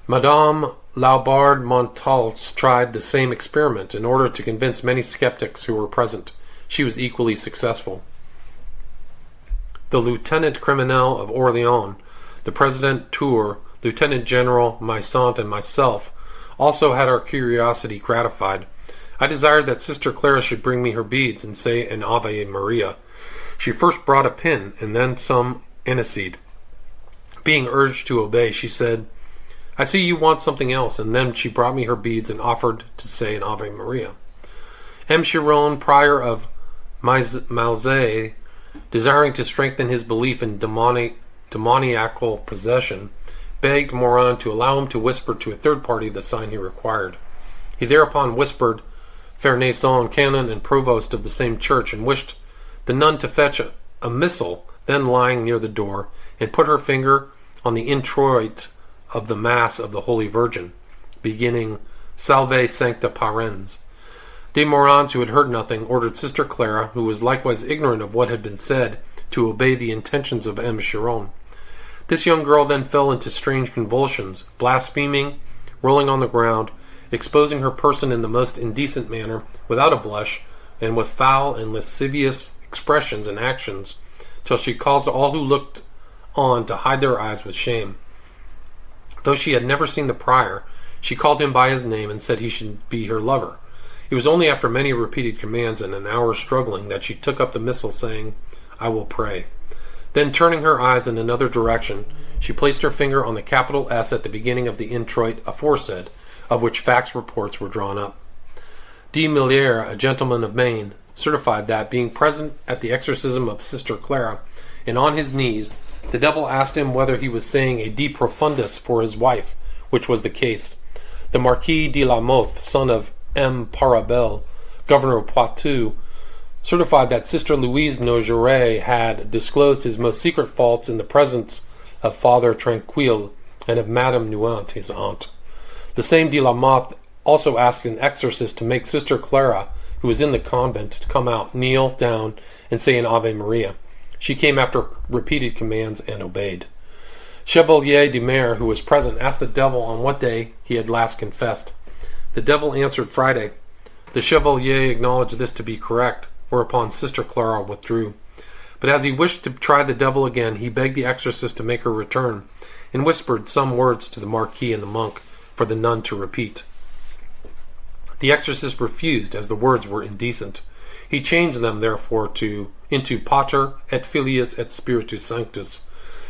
Madame Laubard Montaltz tried the same experiment in order to convince many skeptics who were present. She was equally successful. The Lieutenant Criminel of Orleans, the President Tour, Lieutenant General Maisant, and myself also had our curiosity gratified. I desired that Sister Clara should bring me her beads and say an Ave Maria. She first brought a pin and then some aniseed. Being urged to obey, she said, "I see you want something else," and then she brought me her beads and offered to say an Ave Maria. M. Chiron, prior of Malzay, desiring to strengthen his belief in demoniacal possession, begged Morin to allow him to whisper to a third party the sign he required. He thereupon whispered Fernaison, canon and provost of the same church, and wished the nun to fetch a missal then lying near the door, and put her finger on the introit of the Mass of the Holy Virgin, beginning Salve Sancta Parens. De Morans, who had heard nothing, ordered Sister Clara, who was likewise ignorant of what had been said, to obey the intentions of M. Chiron. This young girl then fell into strange convulsions, blaspheming, rolling on the ground, exposing her person in the most indecent manner, without a blush, and with foul and lascivious expressions and actions, till she caused all who looked on to hide their eyes with shame. Though she had never seen the prior, she called him by his name and said he should be her lover. It was only after many repeated commands and an hour's struggling that she took up the missal, saying, "I will pray." Then, turning her eyes in another direction, she placed her finger on the capital S at the beginning of the introit aforesaid, of which facts reports were drawn up. De Millier, a gentleman of Maine, certified that, being present at the exorcism of Sister Clara, and on his knees, the devil asked him whether he was saying a De Profundis for his wife, which was the case. The Marquis de la Mothe, son of M. Parabel, governor of Poitou, certified that Sister Louise Nogaret had disclosed his most secret faults in the presence of Father Tranquille and of Madame Nuant, his aunt. The same de la Mothe also asked an exorcist to make Sister Clara, who was in the convent, to come out, kneel down, and say an Ave Maria. She came after repeated commands and obeyed. Chevalier de Mere, who was present, asked the devil on what day he had last confessed. The devil answered Friday. The Chevalier acknowledged this to be correct, whereupon Sister Clara withdrew. But as he wished to try the devil again, he begged the exorcist to make her return, and whispered some words to the Marquis and the monk for the nun to repeat. The exorcist refused, as the words were indecent. He changed them, therefore, into Pater et Filius et Spiritus Sanctus.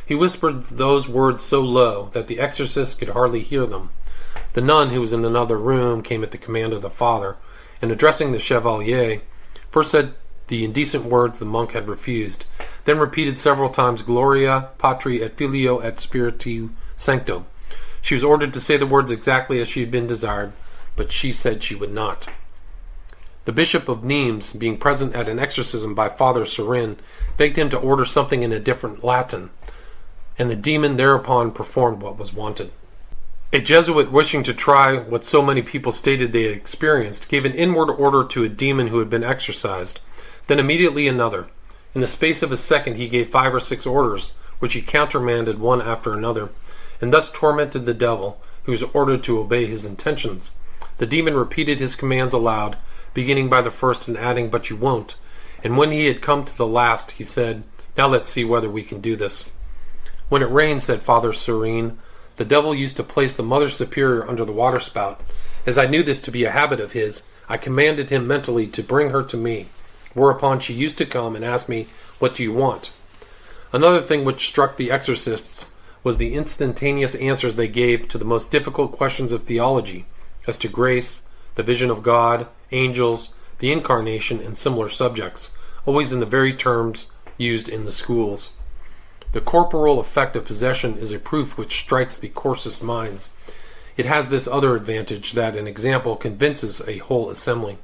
He whispered those words so low that the exorcist could hardly hear them. The nun, who was in another room, came at the command of the father, and addressing the Chevalier, first said the indecent words the monk had refused, then repeated several times Gloria Patri et Filio et Spiritu Sancto. She was ordered to say the words exactly as she had been desired, but she said she would not. The Bishop of Nimes, being present at an exorcism by Father Serin, begged him to order something in a different Latin, and the demon thereupon performed what was wanted. A Jesuit, wishing to try what so many people stated they had experienced, gave an inward order to a demon who had been exorcised, then immediately another. In the space of a second he gave 5 or 6 orders, which he countermanded one after another, and thus tormented the devil, who was ordered to obey his intentions. The demon repeated his commands aloud, beginning by the first and adding, "But you won't." And when he had come to the last, he said, "Now let's see whether we can do this." When it rained, said Father Serene, the devil used to place the Mother Superior under the water spout. As I knew this to be a habit of his, I commanded him mentally to bring her to me, whereupon she used to come and ask me, "What do you want?" Another thing which struck the exorcists was the instantaneous answers they gave to the most difficult questions of theology, as to grace, the vision of God, angels, the incarnation, and similar subjects, always in the very terms used in the schools. The corporal effect of possession is a proof which strikes the coarsest minds. It has this other advantage, that an example convinces a whole assembly.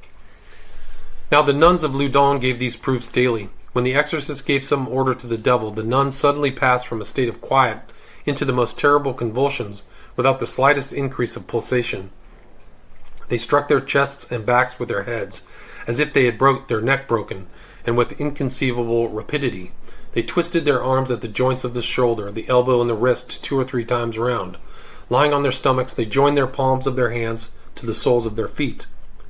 Now the nuns of Loudon gave these proofs daily. When the exorcist gave some order to the devil, the nuns suddenly passed from a state of quiet into the most terrible convulsions, without the slightest increase of pulsation. They struck their chests and backs with their heads, as if they had their neck broken, and with inconceivable rapidity. They twisted their arms at the joints of the shoulder, the elbow, and the wrist 2 or 3 times round. Lying on their stomachs, they joined their palms of their hands to the soles of their feet.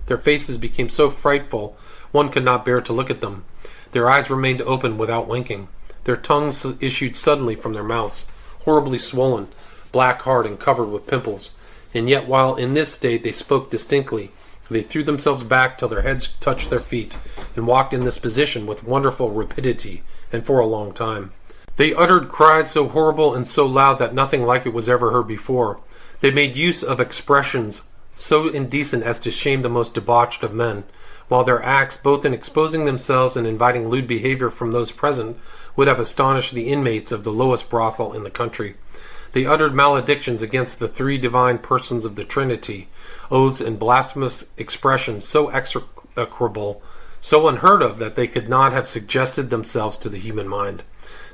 Their faces became so frightful, one could not bear to look at them. Their eyes remained open without winking. Their tongues issued suddenly from their mouths, horribly swollen, black, hard, and covered with pimples. And yet while in this state they spoke distinctly, they threw themselves back till their heads touched their feet, and walked in this position with wonderful rapidity, and for a long time. They uttered cries so horrible and so loud that nothing like it was ever heard before. They made use of expressions so indecent as to shame the most debauched of men, while their acts, both in exposing themselves and inviting lewd behavior from those present, would have astonished the inmates of the lowest brothel in the country. They uttered maledictions against the 3 divine persons of the Trinity, oaths and blasphemous expressions so execrable, so unheard of, that they could not have suggested themselves to the human mind.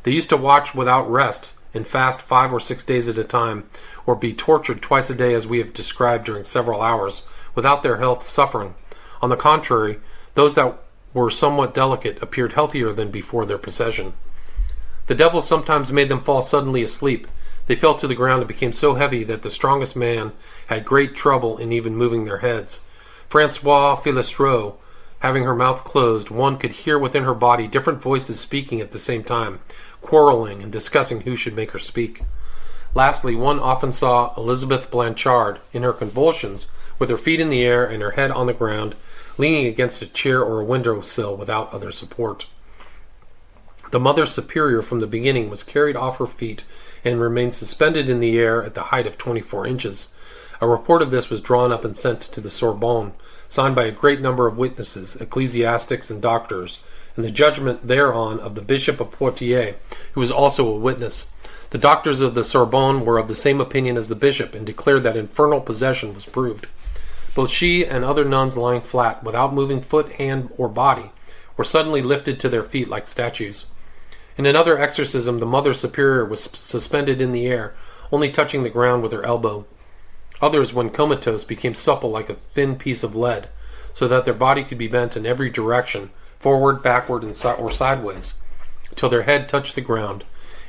They used to watch without rest, and fast 5 or 6 days at a time, or be tortured twice a day as we have described during several hours, without their health suffering. On the contrary, those that were somewhat delicate appeared healthier than before their possession. The devil sometimes made them fall suddenly asleep. They fell to the ground and became so heavy that the strongest man had great trouble in even moving their heads. Francois Philistreau, having her mouth closed, one could hear within her body different voices speaking at the same time, quarreling and discussing who should make her speak. Lastly, one often saw Elizabeth Blanchard, in her convulsions, with her feet in the air and her head on the ground, leaning against a chair or a window sill without other support. The Mother Superior from the beginning was carried off her feet and remained suspended in the air at the height of 24 inches. A report of this was drawn up and sent to the Sorbonne, signed by a great number of witnesses, ecclesiastics, and doctors, and the judgment thereon of the Bishop of Poitiers, who was also a witness. The doctors of the Sorbonne were of the same opinion as the bishop, and declared that infernal possession was proved. Both she and other nuns lying flat, without moving foot, hand, or body, were suddenly lifted to their feet like statues. In another exorcism, the Mother Superior was suspended in the air, only touching the ground with her elbow. Others, when comatose, became supple like a thin piece of lead, so that their body could be bent in every direction, forward, backward, or sideways, till their head touched the ground,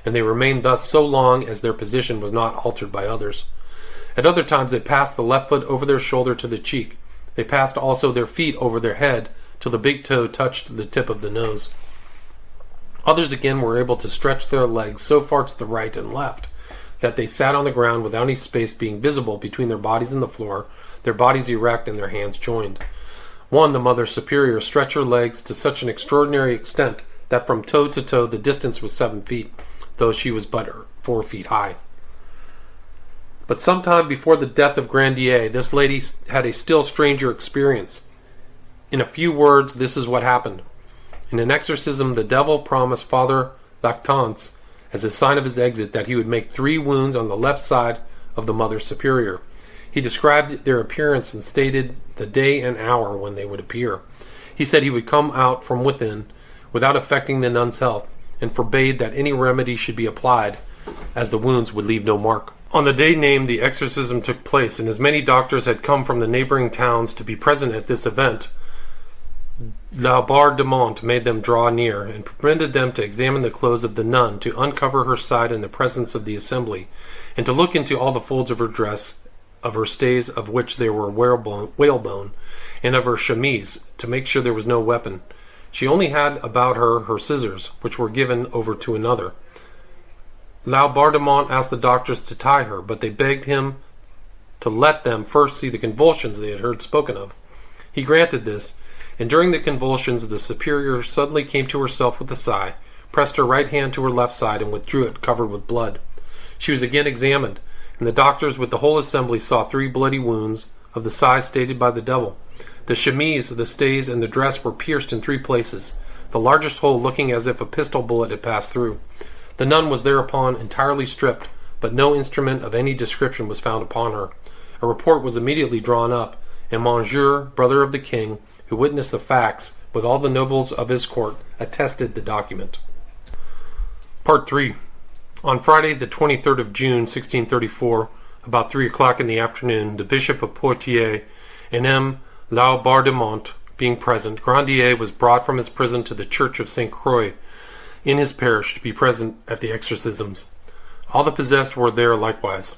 and they remained thus so long as their position was not altered by others. At other times they passed the left foot over their shoulder to the cheek. They passed also their feet over their head, till the big toe touched the tip of the nose. Others again were able to stretch their legs so far to the right and left that they sat on the ground without any space being visible between their bodies and the floor, their bodies erect and their hands joined. One, the Mother Superior, stretched her legs to such an extraordinary extent that from toe to toe the distance was 7 feet, though she was but 4 feet high. But some time before the death of Grandier, this lady had a still stranger experience. In a few words, this is what happened. In an exorcism, the devil promised Father Lactance, as a sign of his exit, that he would make 3 wounds on the left side of the Mother Superior. He described their appearance and stated the day and hour when they would appear. He said he would come out from within, without affecting the nun's health, and forbade that any remedy should be applied, as the wounds would leave no mark. On the day named, the exorcism took place, and as many doctors had come from the neighboring towns to be present at this event, Laubardemont made them draw near, and permitted them to examine the clothes of the nun, to uncover her side in the presence of the assembly, and to look into all the folds of her dress, of her stays, of which there were whalebone, and of her chemise, to make sure there was no weapon. She only had about her scissors, which were given over to another. Laubardemont asked the doctors to tie her, but they begged him to let them first see the convulsions they had heard spoken of. He granted this, and during the convulsions the superior suddenly came to herself with a sigh, pressed her right hand to her left side, and withdrew it, covered with blood. She was again examined, and the doctors with the whole assembly saw 3 bloody wounds of the size stated by the devil. The chemise, the stays, and the dress were pierced in 3 places, the largest hole looking as if a pistol bullet had passed through. The nun was thereupon entirely stripped, but no instrument of any description was found upon her. A report was immediately drawn up, and Monsieur, brother of the king, who witnessed the facts, with all the nobles of his court, attested the document. Part 3. On Friday, the 23rd of June, 1634, about 3 o'clock in the afternoon, the Bishop of Poitiers and M. Laubardemont being present, Grandier was brought from his prison to the church of St. Croix in his parish to be present at the exorcisms. All the possessed were there likewise.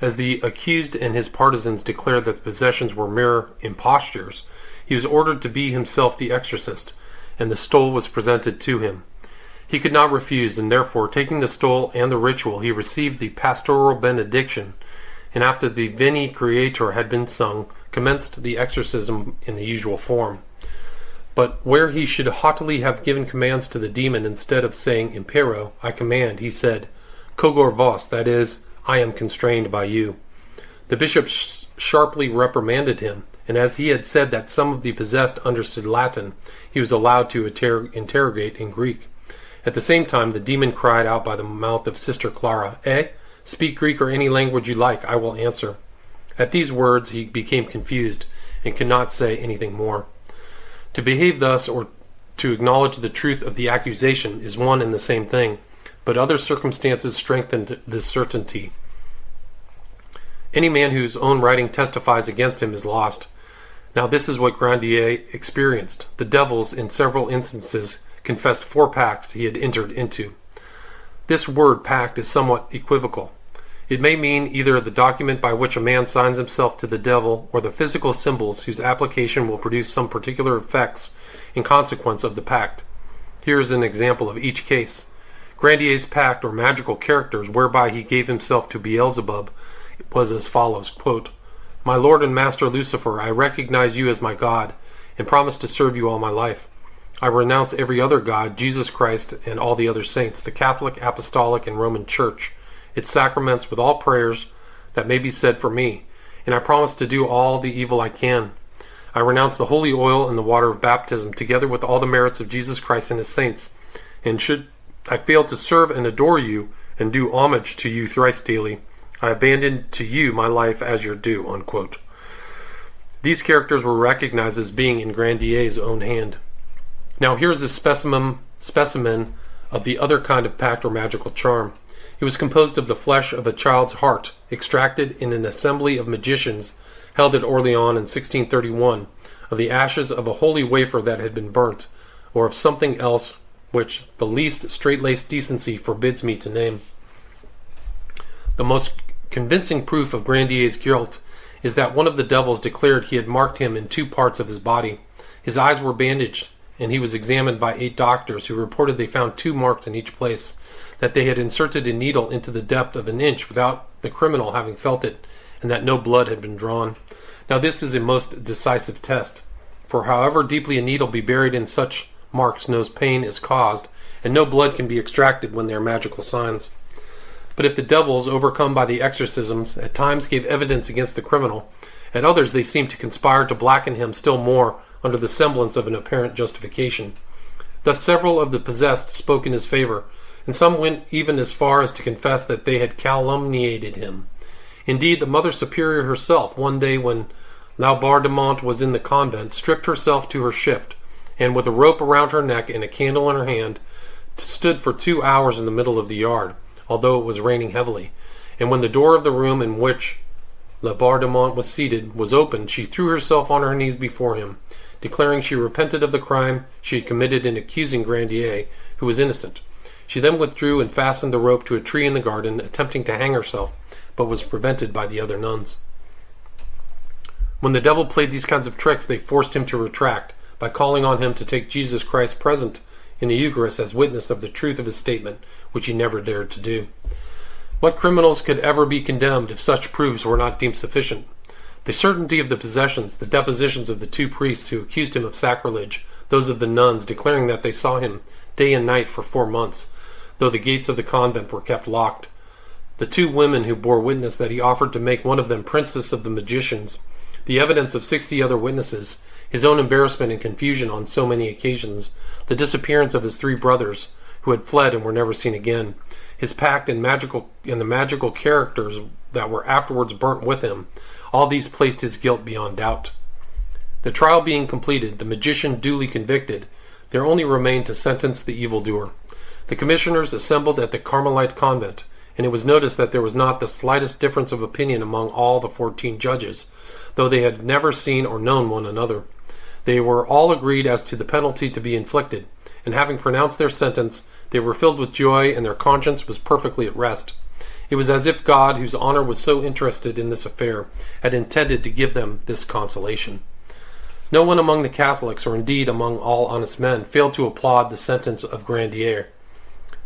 As the accused and his partisans declared that the possessions were mere impostures, he was ordered to be himself the exorcist, and the stole was presented to him. He could not refuse, and therefore, taking the stole and the ritual, he received the pastoral benediction, and after the Veni Creator had been sung, commenced the exorcism in the usual form. But where he should haughtily have given commands to the demon, instead of saying, Impero, I command, he said, Cogor vos, that is, I am constrained by you. The bishop sharply reprimanded him, and as he had said that some of the possessed understood Latin, he was allowed to interrogate in Greek. At the same time, the demon cried out by the mouth of Sister Clara, Speak Greek or any language you like, I will answer. At these words he became confused, and could not say anything more. To behave thus, or to acknowledge the truth of the accusation, is one and the same thing, but other circumstances strengthened this certainty. Any man whose own writing testifies against him is lost. Now this is what Grandier experienced. The devils, in several instances, confessed 4 pacts he had entered into. This word pact is somewhat equivocal. It may mean either the document by which a man signs himself to the devil, or the physical symbols whose application will produce some particular effects in consequence of the pact. Here is an example of each case. Grandier's pact, or magical characters, whereby he gave himself to Beelzebub, was as follows, quote, My Lord and Master Lucifer, I recognize you as my God, and promise to serve you all my life. I renounce every other God, Jesus Christ, and all the other saints, the Catholic, Apostolic, and Roman Church, its sacraments, with all prayers that may be said for me, and I promise to do all the evil I can. I renounce the holy oil and the water of baptism, together with all the merits of Jesus Christ and his saints, and should I fail to serve and adore you, and do homage to you thrice daily, I abandon to you my life as your due, unquote. These characters were recognized as being in Grandier's own hand. Now here is a specimen of the other kind of pact or magical charm. It was composed of the flesh of a child's heart, extracted in an assembly of magicians held at Orleans in 1631, of the ashes of a holy wafer that had been burnt, or of something else which the least straight-laced decency forbids me to name. The most convincing proof of Grandier's guilt is that one of the devils declared he had marked him in 2 parts of his body. His eyes were bandaged, and he was examined by 8 doctors, who reported they found 2 marks in each place, that they had inserted a needle into the depth of an inch without the criminal having felt it, and that no blood had been drawn. Now this is a most decisive test, for however deeply a needle be buried in such marks, no pain is caused, and no blood can be extracted when they are magical signs. But if the devils, overcome by the exorcisms, at times gave evidence against the criminal, at others they seemed to conspire to blacken him still more under the semblance of an apparent justification. Thus several of the possessed spoke in his favor, and some went even as far as to confess that they had calumniated him. Indeed, the Mother Superior herself, one day when Laubardemont was in the convent, stripped herself to her shift, and with a rope around her neck and a candle in her hand, stood for 2 hours in the middle of the yard, although it was raining heavily. And when the door of the room in which Laubardemont was seated was opened, she threw herself on her knees before him, declaring she repented of the crime she had committed in accusing Grandier, who was innocent. She then withdrew and fastened the rope to a tree in the garden, attempting to hang herself, but was prevented by the other nuns. When the devil played these kinds of tricks, they forced him to retract, by calling on him to take Jesus Christ present in the Eucharist as witness of the truth of his statement, which he never dared to do. What criminals could ever be condemned if such proofs were not deemed sufficient? The certainty of the possessions, the depositions of the two priests who accused him of sacrilege, those of the nuns declaring that they saw him day and night for 4 months, though the gates of the convent were kept locked, the two women who bore witness that he offered to make one of them princess of the magicians, the evidence of 60 other witnesses, his own embarrassment and confusion on so many occasions, the disappearance of his 3 brothers, who had fled and were never seen again, his pact and the magical characters that were afterwards burnt with him, all these placed his guilt beyond doubt. The trial being completed, the magician duly convicted, there only remained to sentence the evildoer. The commissioners assembled at the Carmelite convent, and it was noticed that there was not the slightest difference of opinion among all the 14 judges, though they had never seen or known one another. They were all agreed as to the penalty to be inflicted, and having pronounced their sentence, they were filled with joy, and their conscience was perfectly at rest. It was as if God, whose honor was so interested in this affair, had intended to give them this consolation. No one among the Catholics, or indeed among all honest men, failed to applaud the sentence of Grandier.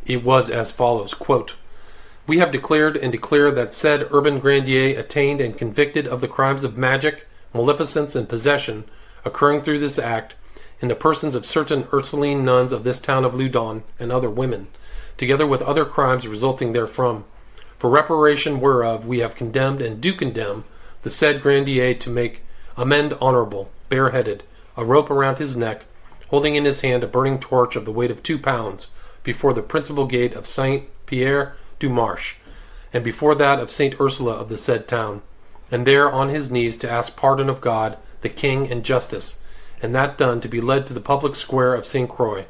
It was as follows, quote, "We have declared and declare that said Urbain Grandier attained and convicted of the crimes of magic, maleficence, and possession occurring through this act, in the persons of certain Ursuline nuns of this town of Loudon and other women, together with other crimes resulting therefrom. For reparation whereof we have condemned and do condemn the said Grandier to make amend honorable, bareheaded, a rope around his neck, holding in his hand a burning torch of the weight of 2 pounds, before the principal gate of Saint Pierre du Marche, and before that of Saint Ursula of the said town, and there on his knees to ask pardon of God, the King, and justice, and that done to be led to the public square of Saint Croix,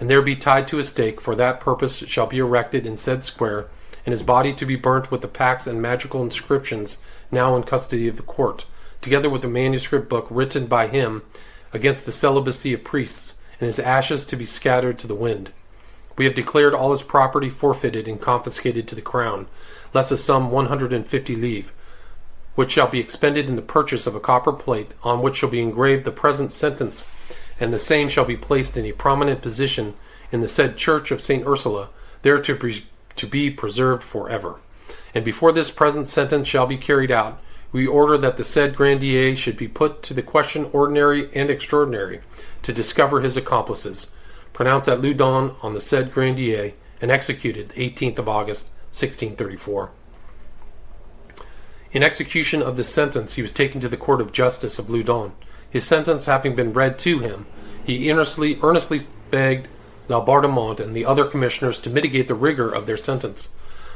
and there be tied to a stake. For that purpose shall be erected in said square, and his body to be burnt with the pacts and magical inscriptions now in custody of the court, together with the manuscript book written by him against the celibacy of priests, and his ashes to be scattered to the wind. We have declared all his property forfeited and confiscated to the crown, less a sum 150 livres, which shall be expended in the purchase of a copper plate, on which shall be engraved the present sentence, and the same shall be placed in a prominent position in the said church of Saint Ursula, there to be preserved forever. And before this present sentence shall be carried out, we order that the said Grandier should be put to the question ordinary and extraordinary, to discover his accomplices, pronounced at Loudon on the said Grandier, and executed the 18th of August, 1634. In execution of this sentence, he was taken to the Court of Justice of Loudon. His sentence having been read to him, he earnestly begged Laubardemont and the other commissioners to mitigate the rigor of their sentence.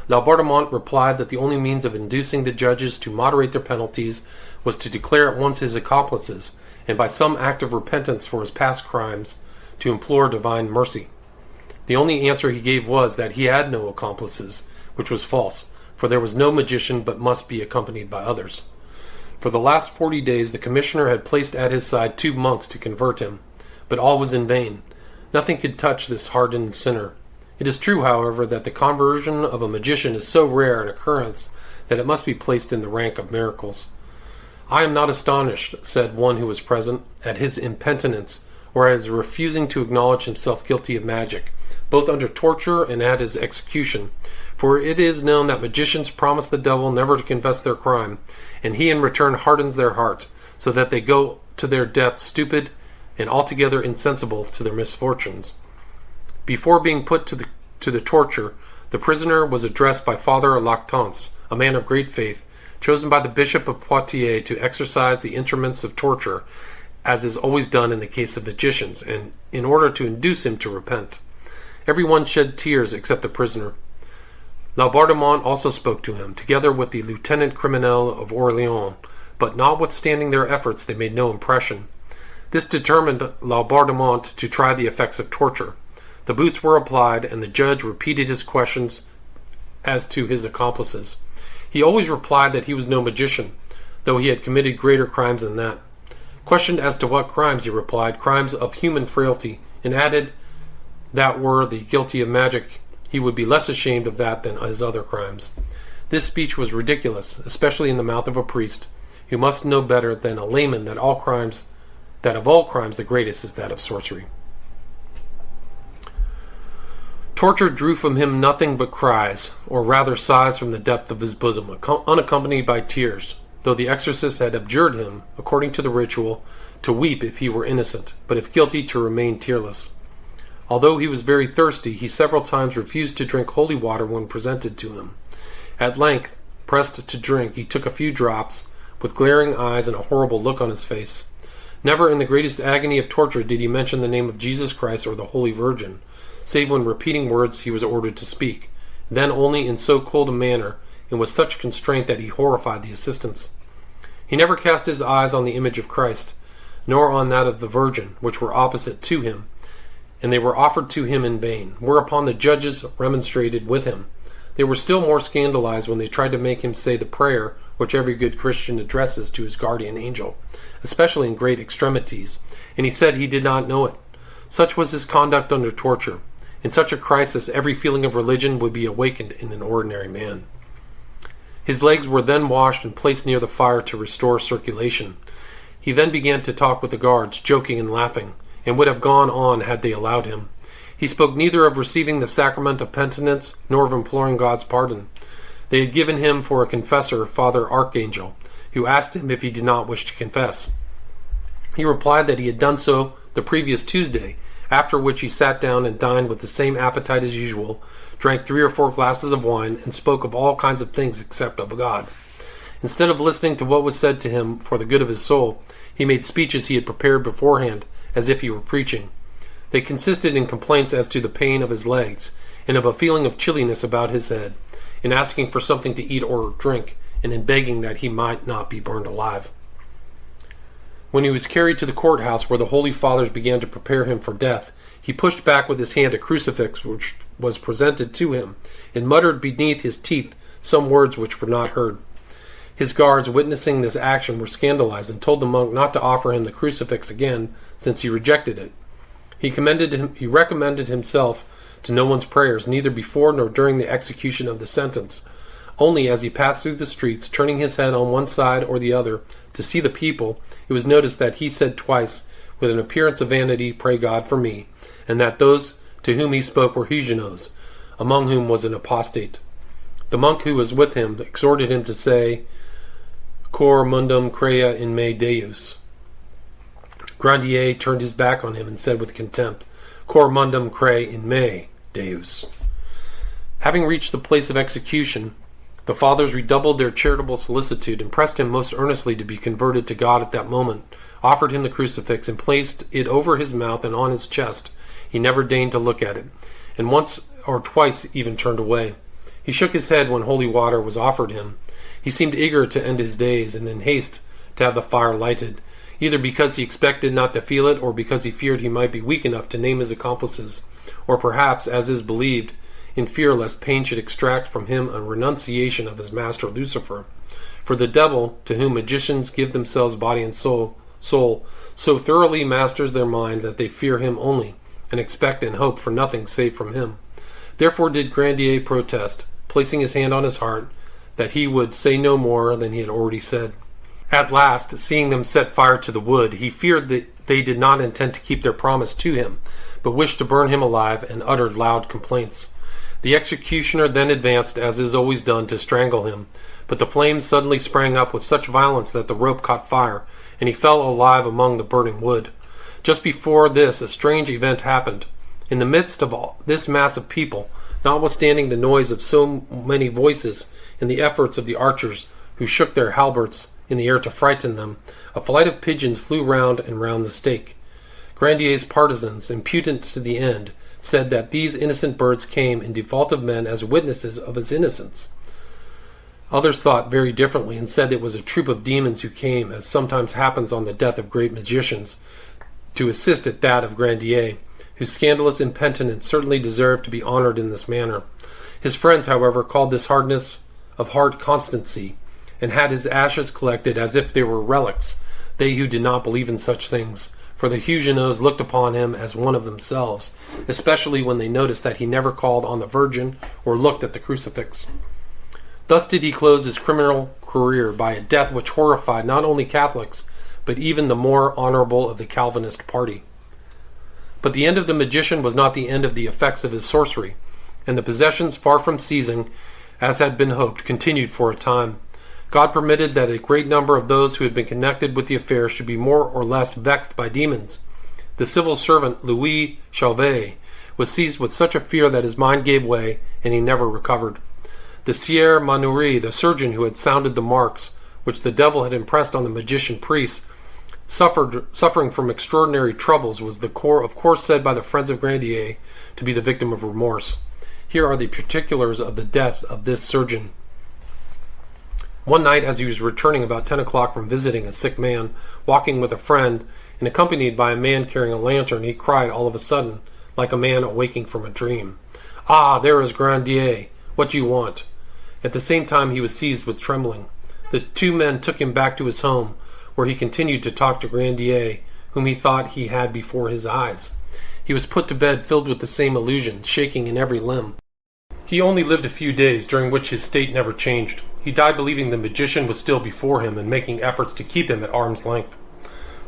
Laubardemont replied that the only means of inducing the judges to moderate their penalties was to declare at once his accomplices, and by some act of repentance for his past crimes, to implore divine mercy. The only answer he gave was that he had no accomplices, which was false, for there was no magician but must be accompanied by others. For the last 40 days the commissioner had placed at his side 2 monks to convert him, but all was in vain. Nothing could touch this hardened sinner. It is true, however, that the conversion of a magician is so rare an occurrence that it must be placed in the rank of miracles. "I am not astonished," said one who was present, "at his impenitence, or at his refusing to acknowledge himself guilty of magic, both under torture and at his execution. For it is known that magicians promise the devil never to confess their crime, and he in return hardens their heart, so that they go to their death stupid and altogether insensible to their misfortunes." Before being put to the torture, the prisoner was addressed by Father Lactance, a man of great faith, chosen by the Bishop of Poitiers to exercise the instruments of torture, as is always done in the case of magicians, and in order to induce him to repent. Every one shed tears except the prisoner. Laubardemont also spoke to him, together with the lieutenant criminel of Orleans, but notwithstanding their efforts they made no impression. This determined Laubardemont to try the effects of torture. The boots were applied, and the judge repeated his questions as to his accomplices. He always replied that he was no magician, though he had committed greater crimes than that. Questioned as to what crimes, he replied, crimes of human frailty, and added that were the guilty of magic, he would be less ashamed of that than his other crimes. This speech was ridiculous, especially in the mouth of a priest, who must know better than a layman that of all crimes the greatest is that of sorcery. Torture drew from him nothing but cries, or rather sighs from the depth of his bosom, unaccompanied by tears. though the exorcist had adjured him, according to the ritual, to weep if he were innocent, but if guilty to remain tearless. Although he was very thirsty, he several times refused to drink holy water when presented to him. At length, pressed to drink, he took a few drops, with glaring eyes and a horrible look on his face. Never in the greatest agony of torture did he mention the name of Jesus Christ or the Holy Virgin, save when repeating words he was ordered to speak, then only in so cold a manner and with such constraint that he horrified the assistants. He never cast his eyes on the image of Christ, nor on that of the Virgin, which were opposite to him, and they were offered to him in vain, whereupon the judges remonstrated with him. They were still more scandalized when they tried to make him say the prayer which every good Christian addresses to his guardian angel, especially in great extremities, and he said he did not know it. Such was his conduct under torture. In such a crisis, every feeling of religion would be awakened in an ordinary man. His legs were then washed and placed near the fire to restore circulation. He then began to talk with the guards, joking and laughing, and would have gone on had they allowed him. He spoke neither of receiving the sacrament of penitence nor of imploring God's pardon. They had given him for a confessor Father Archangel, who asked him if he did not wish to confess. He replied that he had done so the previous Tuesday, after which he sat down and dined with the same appetite as usual, drank 3 or 4 glasses of wine, and spoke of all kinds of things except of God. Instead of listening to what was said to him for the good of his soul, he made speeches he had prepared beforehand, as if he were preaching. They consisted in complaints as to the pain of his legs, and of a feeling of chilliness about his head, in asking for something to eat or drink, and in begging that he might not be burned alive. When he was carried to the courthouse where the Holy Fathers began to prepare him for death, he pushed back with his hand a crucifix which was presented to him, and muttered beneath his teeth some words which were not heard. His guards, witnessing this action, were scandalized, and told the monk not to offer him the crucifix again, since he rejected it. He recommended himself to no one's prayers, neither before nor during the execution of the sentence. Only as he passed through the streets, turning his head on one side or the other to see the people, it was noticed that he said twice, with an appearance of vanity, "Pray God for me," and that those to whom he spoke were Huguenots, among whom was an apostate. The monk who was with him exhorted him to say, "Cor mundum crea in me Deus." Grandier turned his back on him and said with contempt, "Cor mundum crea in me Deus." Having reached the place of execution, the fathers redoubled their charitable solicitude and pressed him most earnestly to be converted to God at that moment, offered him the crucifix, and placed it over his mouth and on his chest. He never deigned to look at it, and once or twice even turned away. He shook his head when holy water was offered him. He seemed eager to end his days, and in haste to have the fire lighted, either because he expected not to feel it, or because he feared he might be weak enough to name his accomplices, or perhaps, as is believed, in fear lest pain should extract from him a renunciation of his master Lucifer. For the devil, to whom magicians give themselves body and soul, so thoroughly masters their mind that they fear him only, and expect and hope for nothing save from him. Therefore did Grandier protest, placing his hand on his heart, that he would say no more than he had already said. At last, seeing them set fire to the wood, he feared that they did not intend to keep their promise to him, but wished to burn him alive, and uttered loud complaints. The executioner then advanced, as is always done, to strangle him, but the flames suddenly sprang up with such violence that the rope caught fire, and he fell alive among the burning wood. Just before this, a strange event happened. In the midst of all this mass of people, notwithstanding the noise of so many voices and the efforts of the archers, who shook their halberts in the air to frighten them, a flight of pigeons flew round and round the stake. Grandier's partisans, impudent to the end, said that these innocent birds came in default of men as witnesses of his innocence. Others thought very differently, and said it was a troop of demons who came, as sometimes happens on the death of great magicians, to assist at that of Grandier, whose scandalous impenitence certainly deserved to be honored in this manner. His friends, however, called this hardness of heart constancy, and had his ashes collected as if they were relics, they who did not believe in such things, for the Huguenots looked upon him as one of themselves, especially when they noticed that he never called on the Virgin or looked at the crucifix. Thus did he close his criminal career by a death which horrified not only Catholics, but even the more honorable of the Calvinist party. But the end of the magician was not the end of the effects of his sorcery, and the possessions, far from ceasing, as had been hoped, continued for a time. God permitted that a great number of those who had been connected with the affair should be more or less vexed by demons. The civil servant Louis Chauvet was seized with such a fear that his mind gave way, and he never recovered. The Sieur Manoury, the surgeon who had sounded the marks which the devil had impressed on the magician priests, suffering from extraordinary troubles, was of course said by the friends of Grandier to be the victim of remorse. Here are the particulars of the death of this surgeon. One night, as he was returning about 10 o'clock from visiting a sick man, walking with a friend, and accompanied by a man carrying a lantern, he cried all of a sudden, like a man awaking from a dream, "Ah, there is Grandier. What do you want?" At the same time he was seized with trembling. The two men took him back to his home, where he continued to talk to Grandier, whom he thought he had before his eyes. He was put to bed filled with the same illusion, shaking in every limb. He only lived a few days, during which his state never changed. He died believing the magician was still before him and making efforts to keep him at arm's length.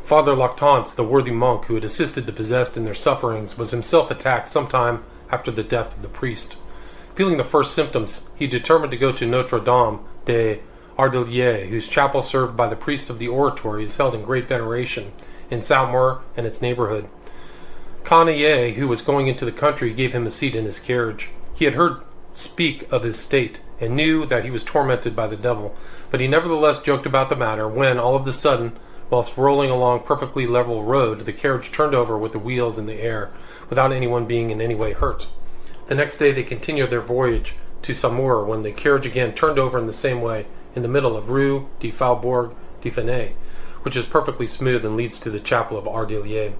Father Lactance, the worthy monk who had assisted the possessed in their sufferings, was himself attacked some time after the death of the priest. Feeling the first symptoms, he determined to go to Notre Dame des Ardeliers, whose chapel, served by the priest of the oratory, is held in great veneration in Saumur and its neighborhood. Canaillet, who was going into the country, gave him a seat in his carriage. He had heard speak of his state, and knew that he was tormented by the devil, but he nevertheless joked about the matter, when, all of a sudden, whilst rolling along perfectly level road, the carriage turned over with the wheels in the air, without anyone being in any way hurt. The next day they continued their voyage to Saumur, when the carriage again turned over in the same way, in the middle of Rue de Faubourg de Fenay, which is perfectly smooth and leads to the chapel of Ardelier.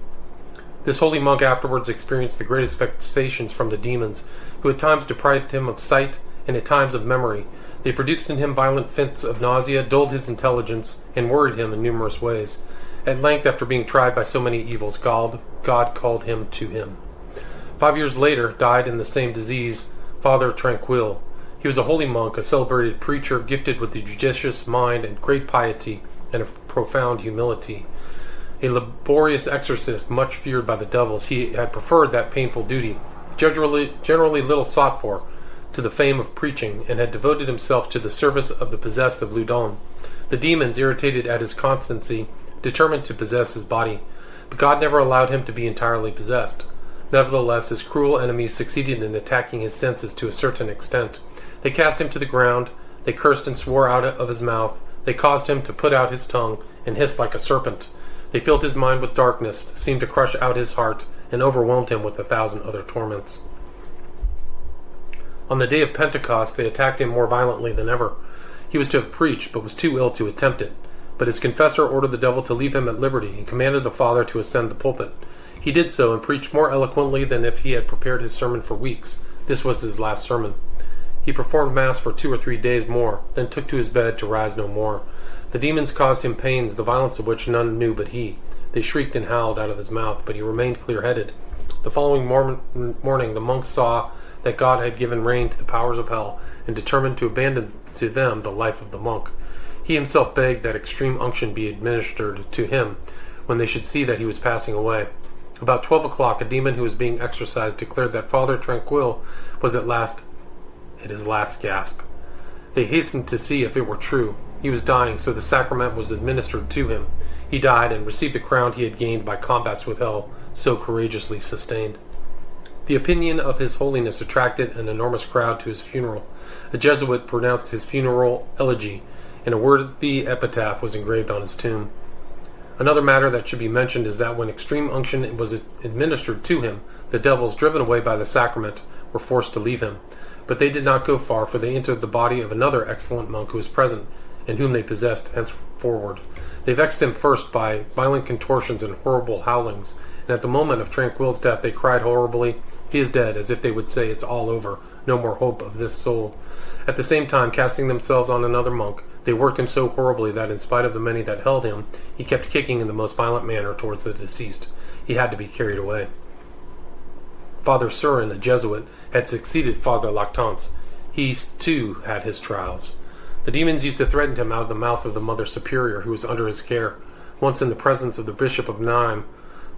This holy monk afterwards experienced the greatest vexations from the demons, who at times deprived him of sight and at times of memory. They produced in him violent fits of nausea, dulled his intelligence, and worried him in numerous ways. At length, after being tried by so many evils, God called him to him. 5 years later, died in the same disease Father Tranquille. He was a holy monk, a celebrated preacher, gifted with a judicious mind and great piety and a profound humility. A laborious exorcist, much feared by the devils, he had preferred that painful duty, generally little sought for, to the fame of preaching, and had devoted himself to the service of the possessed of Loudon. The demons, irritated at his constancy, determined to possess his body, but God never allowed him to be entirely possessed. Nevertheless, his cruel enemies succeeded in attacking his senses to a certain extent. They cast him to the ground, they cursed and swore out of his mouth, they caused him to put out his tongue and hiss like a serpent. They filled his mind with darkness, seemed to crush out his heart, and overwhelmed him with 1,000 other torments. On the day of Pentecost, they attacked him more violently than ever. He was to have preached, but was too ill to attempt it. But his confessor ordered the devil to leave him at liberty, and commanded the Father to ascend the pulpit. He did so, and preached more eloquently than if he had prepared his sermon for weeks. This was his last sermon. He performed Mass for 2 or 3 days more, then took to his bed to rise no more. The demons caused him pains, the violence of which none knew but he. They shrieked and howled out of his mouth, but he remained clear-headed. The following morning the monks saw that God had given rein to the powers of hell, and determined to abandon to them the life of the monk. He himself begged that extreme unction be administered to him, when they should see that he was passing away. About 12 o'clock, a demon who was being exorcised declared that Father Tranquille was at his last gasp. They hastened to see if it were true. He was dying, so the sacrament was administered to him. He died and received the crown he had gained by combats with hell, so courageously sustained. The opinion of His Holiness attracted an enormous crowd to his funeral. A Jesuit pronounced his funeral elegy, and a worthy epitaph was engraved on his tomb. Another matter that should be mentioned is that when extreme unction was administered to him, the devils, driven away by the sacrament, were forced to leave him. But they did not go far, for they entered the body of another excellent monk who was present, and whom they possessed henceforward. They vexed him first by violent contortions and horrible howlings, and at the moment of Tranquille's death they cried horribly, "He is dead," as if they would say, "It's all over, no more hope of this soul." At the same time, casting themselves on another monk, they worked him so horribly that in spite of the many that held him, he kept kicking in the most violent manner towards the deceased. He had to be carried away. Father Surin, a Jesuit, had succeeded Father Lactance. He, too, had his trials. The demons used to threaten him out of the mouth of the Mother Superior, who was under his care. Once in the presence of the Bishop of Nîmes,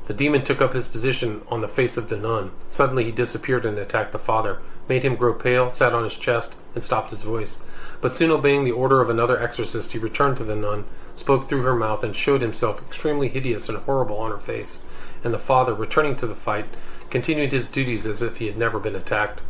The demon took up his position on the face of the nun. Suddenly he disappeared and attacked the father, made him grow pale, sat on his chest, and stopped his voice. But soon obeying the order of another exorcist, he returned to the nun, spoke through her mouth, and showed himself extremely hideous and horrible on her face. And the father, returning to the fight, continued his duties as if he had never been attacked.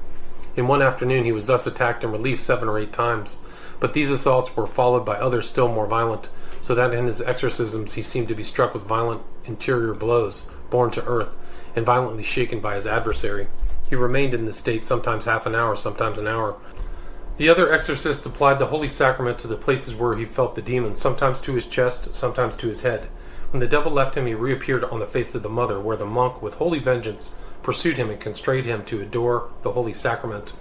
In one afternoon he was thus attacked and released 7 or 8 times. But these assaults were followed by others still more violent, so that in his exorcisms he seemed to be struck with violent interior blows, borne to earth, and violently shaken by his adversary. He remained in this state sometimes half an hour, sometimes an hour. The other exorcist applied the Holy Sacrament to the places where he felt the demon, sometimes to his chest, sometimes to his head. When the devil left him, he reappeared on the face of the mother, where the monk, with holy vengeance, pursued him and constrained him to adore the Holy Sacrament.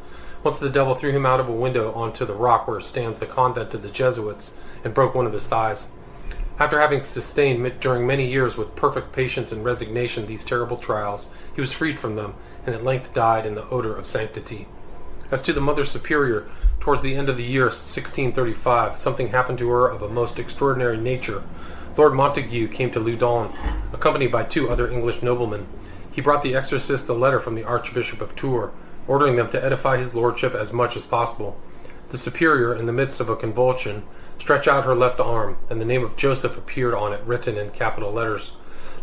Once the devil threw him out of a window onto the rock where stands the convent of the Jesuits and broke one of his thighs. After having sustained during many years with perfect patience and resignation these terrible trials, he was freed from them, and at length died in the odor of sanctity. As to the Mother Superior, towards the end of the year 1635, something happened to her of a most extraordinary nature. Lord Montague came to Loudon, accompanied by 2 other English noblemen. He brought the exorcists a letter from the Archbishop of Tours, ordering them to edify his lordship as much as possible. The superior, in the midst of a convulsion, stretched out her left arm, and the name of Joseph appeared on it written in capital letters.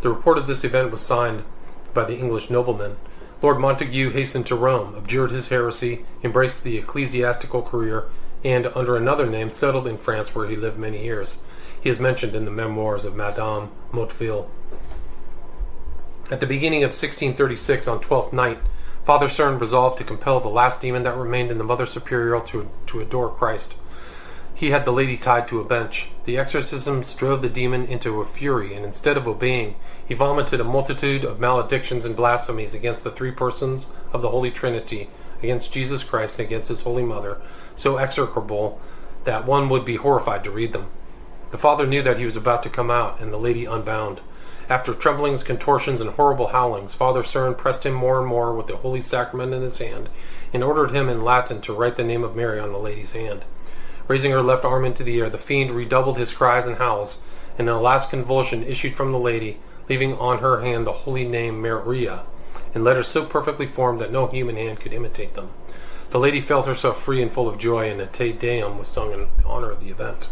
The report of this event was signed by the English noblemen. Lord Montague hastened to Rome, abjured his heresy, embraced the ecclesiastical career, and, under another name, settled in France, where he lived many years. He is mentioned in the memoirs of Madame Motteville. At the beginning of 1636, on Twelfth Night, Father Cerne resolved to compel the last demon that remained in the Mother Superior to adore Christ. He had the lady tied to a bench. The exorcisms drove the demon into a fury, and instead of obeying, he vomited a multitude of maledictions and blasphemies against the 3 persons of the Holy Trinity, against Jesus Christ, and against his Holy Mother, so execrable that one would be horrified to read them. The father knew that he was about to come out, and the lady unbound. After tremblings, contortions, and horrible howlings, Father Cerne pressed him more and more with the Holy Sacrament in his hand, and ordered him in Latin to write the name of Mary on the lady's hand. Raising her left arm into the air, the fiend redoubled his cries and howls, and in a last convulsion issued from the lady, leaving on her hand the holy name Maria, in letters so perfectly formed that no human hand could imitate them. The lady felt herself free and full of joy, and a Te Deum was sung in honor of the event.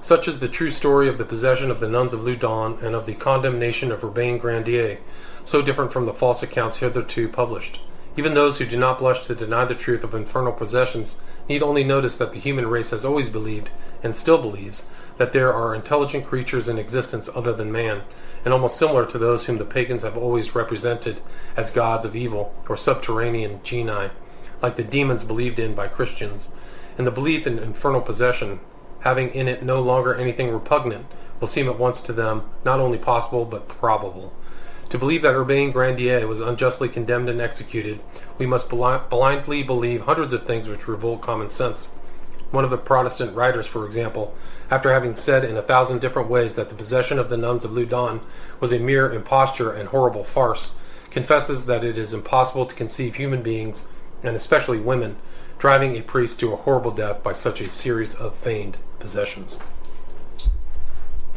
Such is the true story of the possession of the nuns of Loudon and of the condemnation of Urbain Grandier, so different from the false accounts hitherto published. Even those who do not blush to deny the truth of infernal possessions need only notice that the human race has always believed, and still believes, that there are intelligent creatures in existence other than man, and almost similar to those whom the pagans have always represented as gods of evil or subterranean genii, like the demons believed in by Christians. And the belief in infernal possession, having in it no longer anything repugnant, will seem at once to them not only possible but probable. To believe that Urbain Grandier was unjustly condemned and executed, we must blindly believe hundreds of things which revolt common sense. One of the Protestant writers, for example, after having said in 1,000 different ways that the possession of the nuns of Loudon was a mere imposture and horrible farce, confesses that it is impossible to conceive human beings, and especially women, driving a priest to a horrible death by such a series of feigned possessions.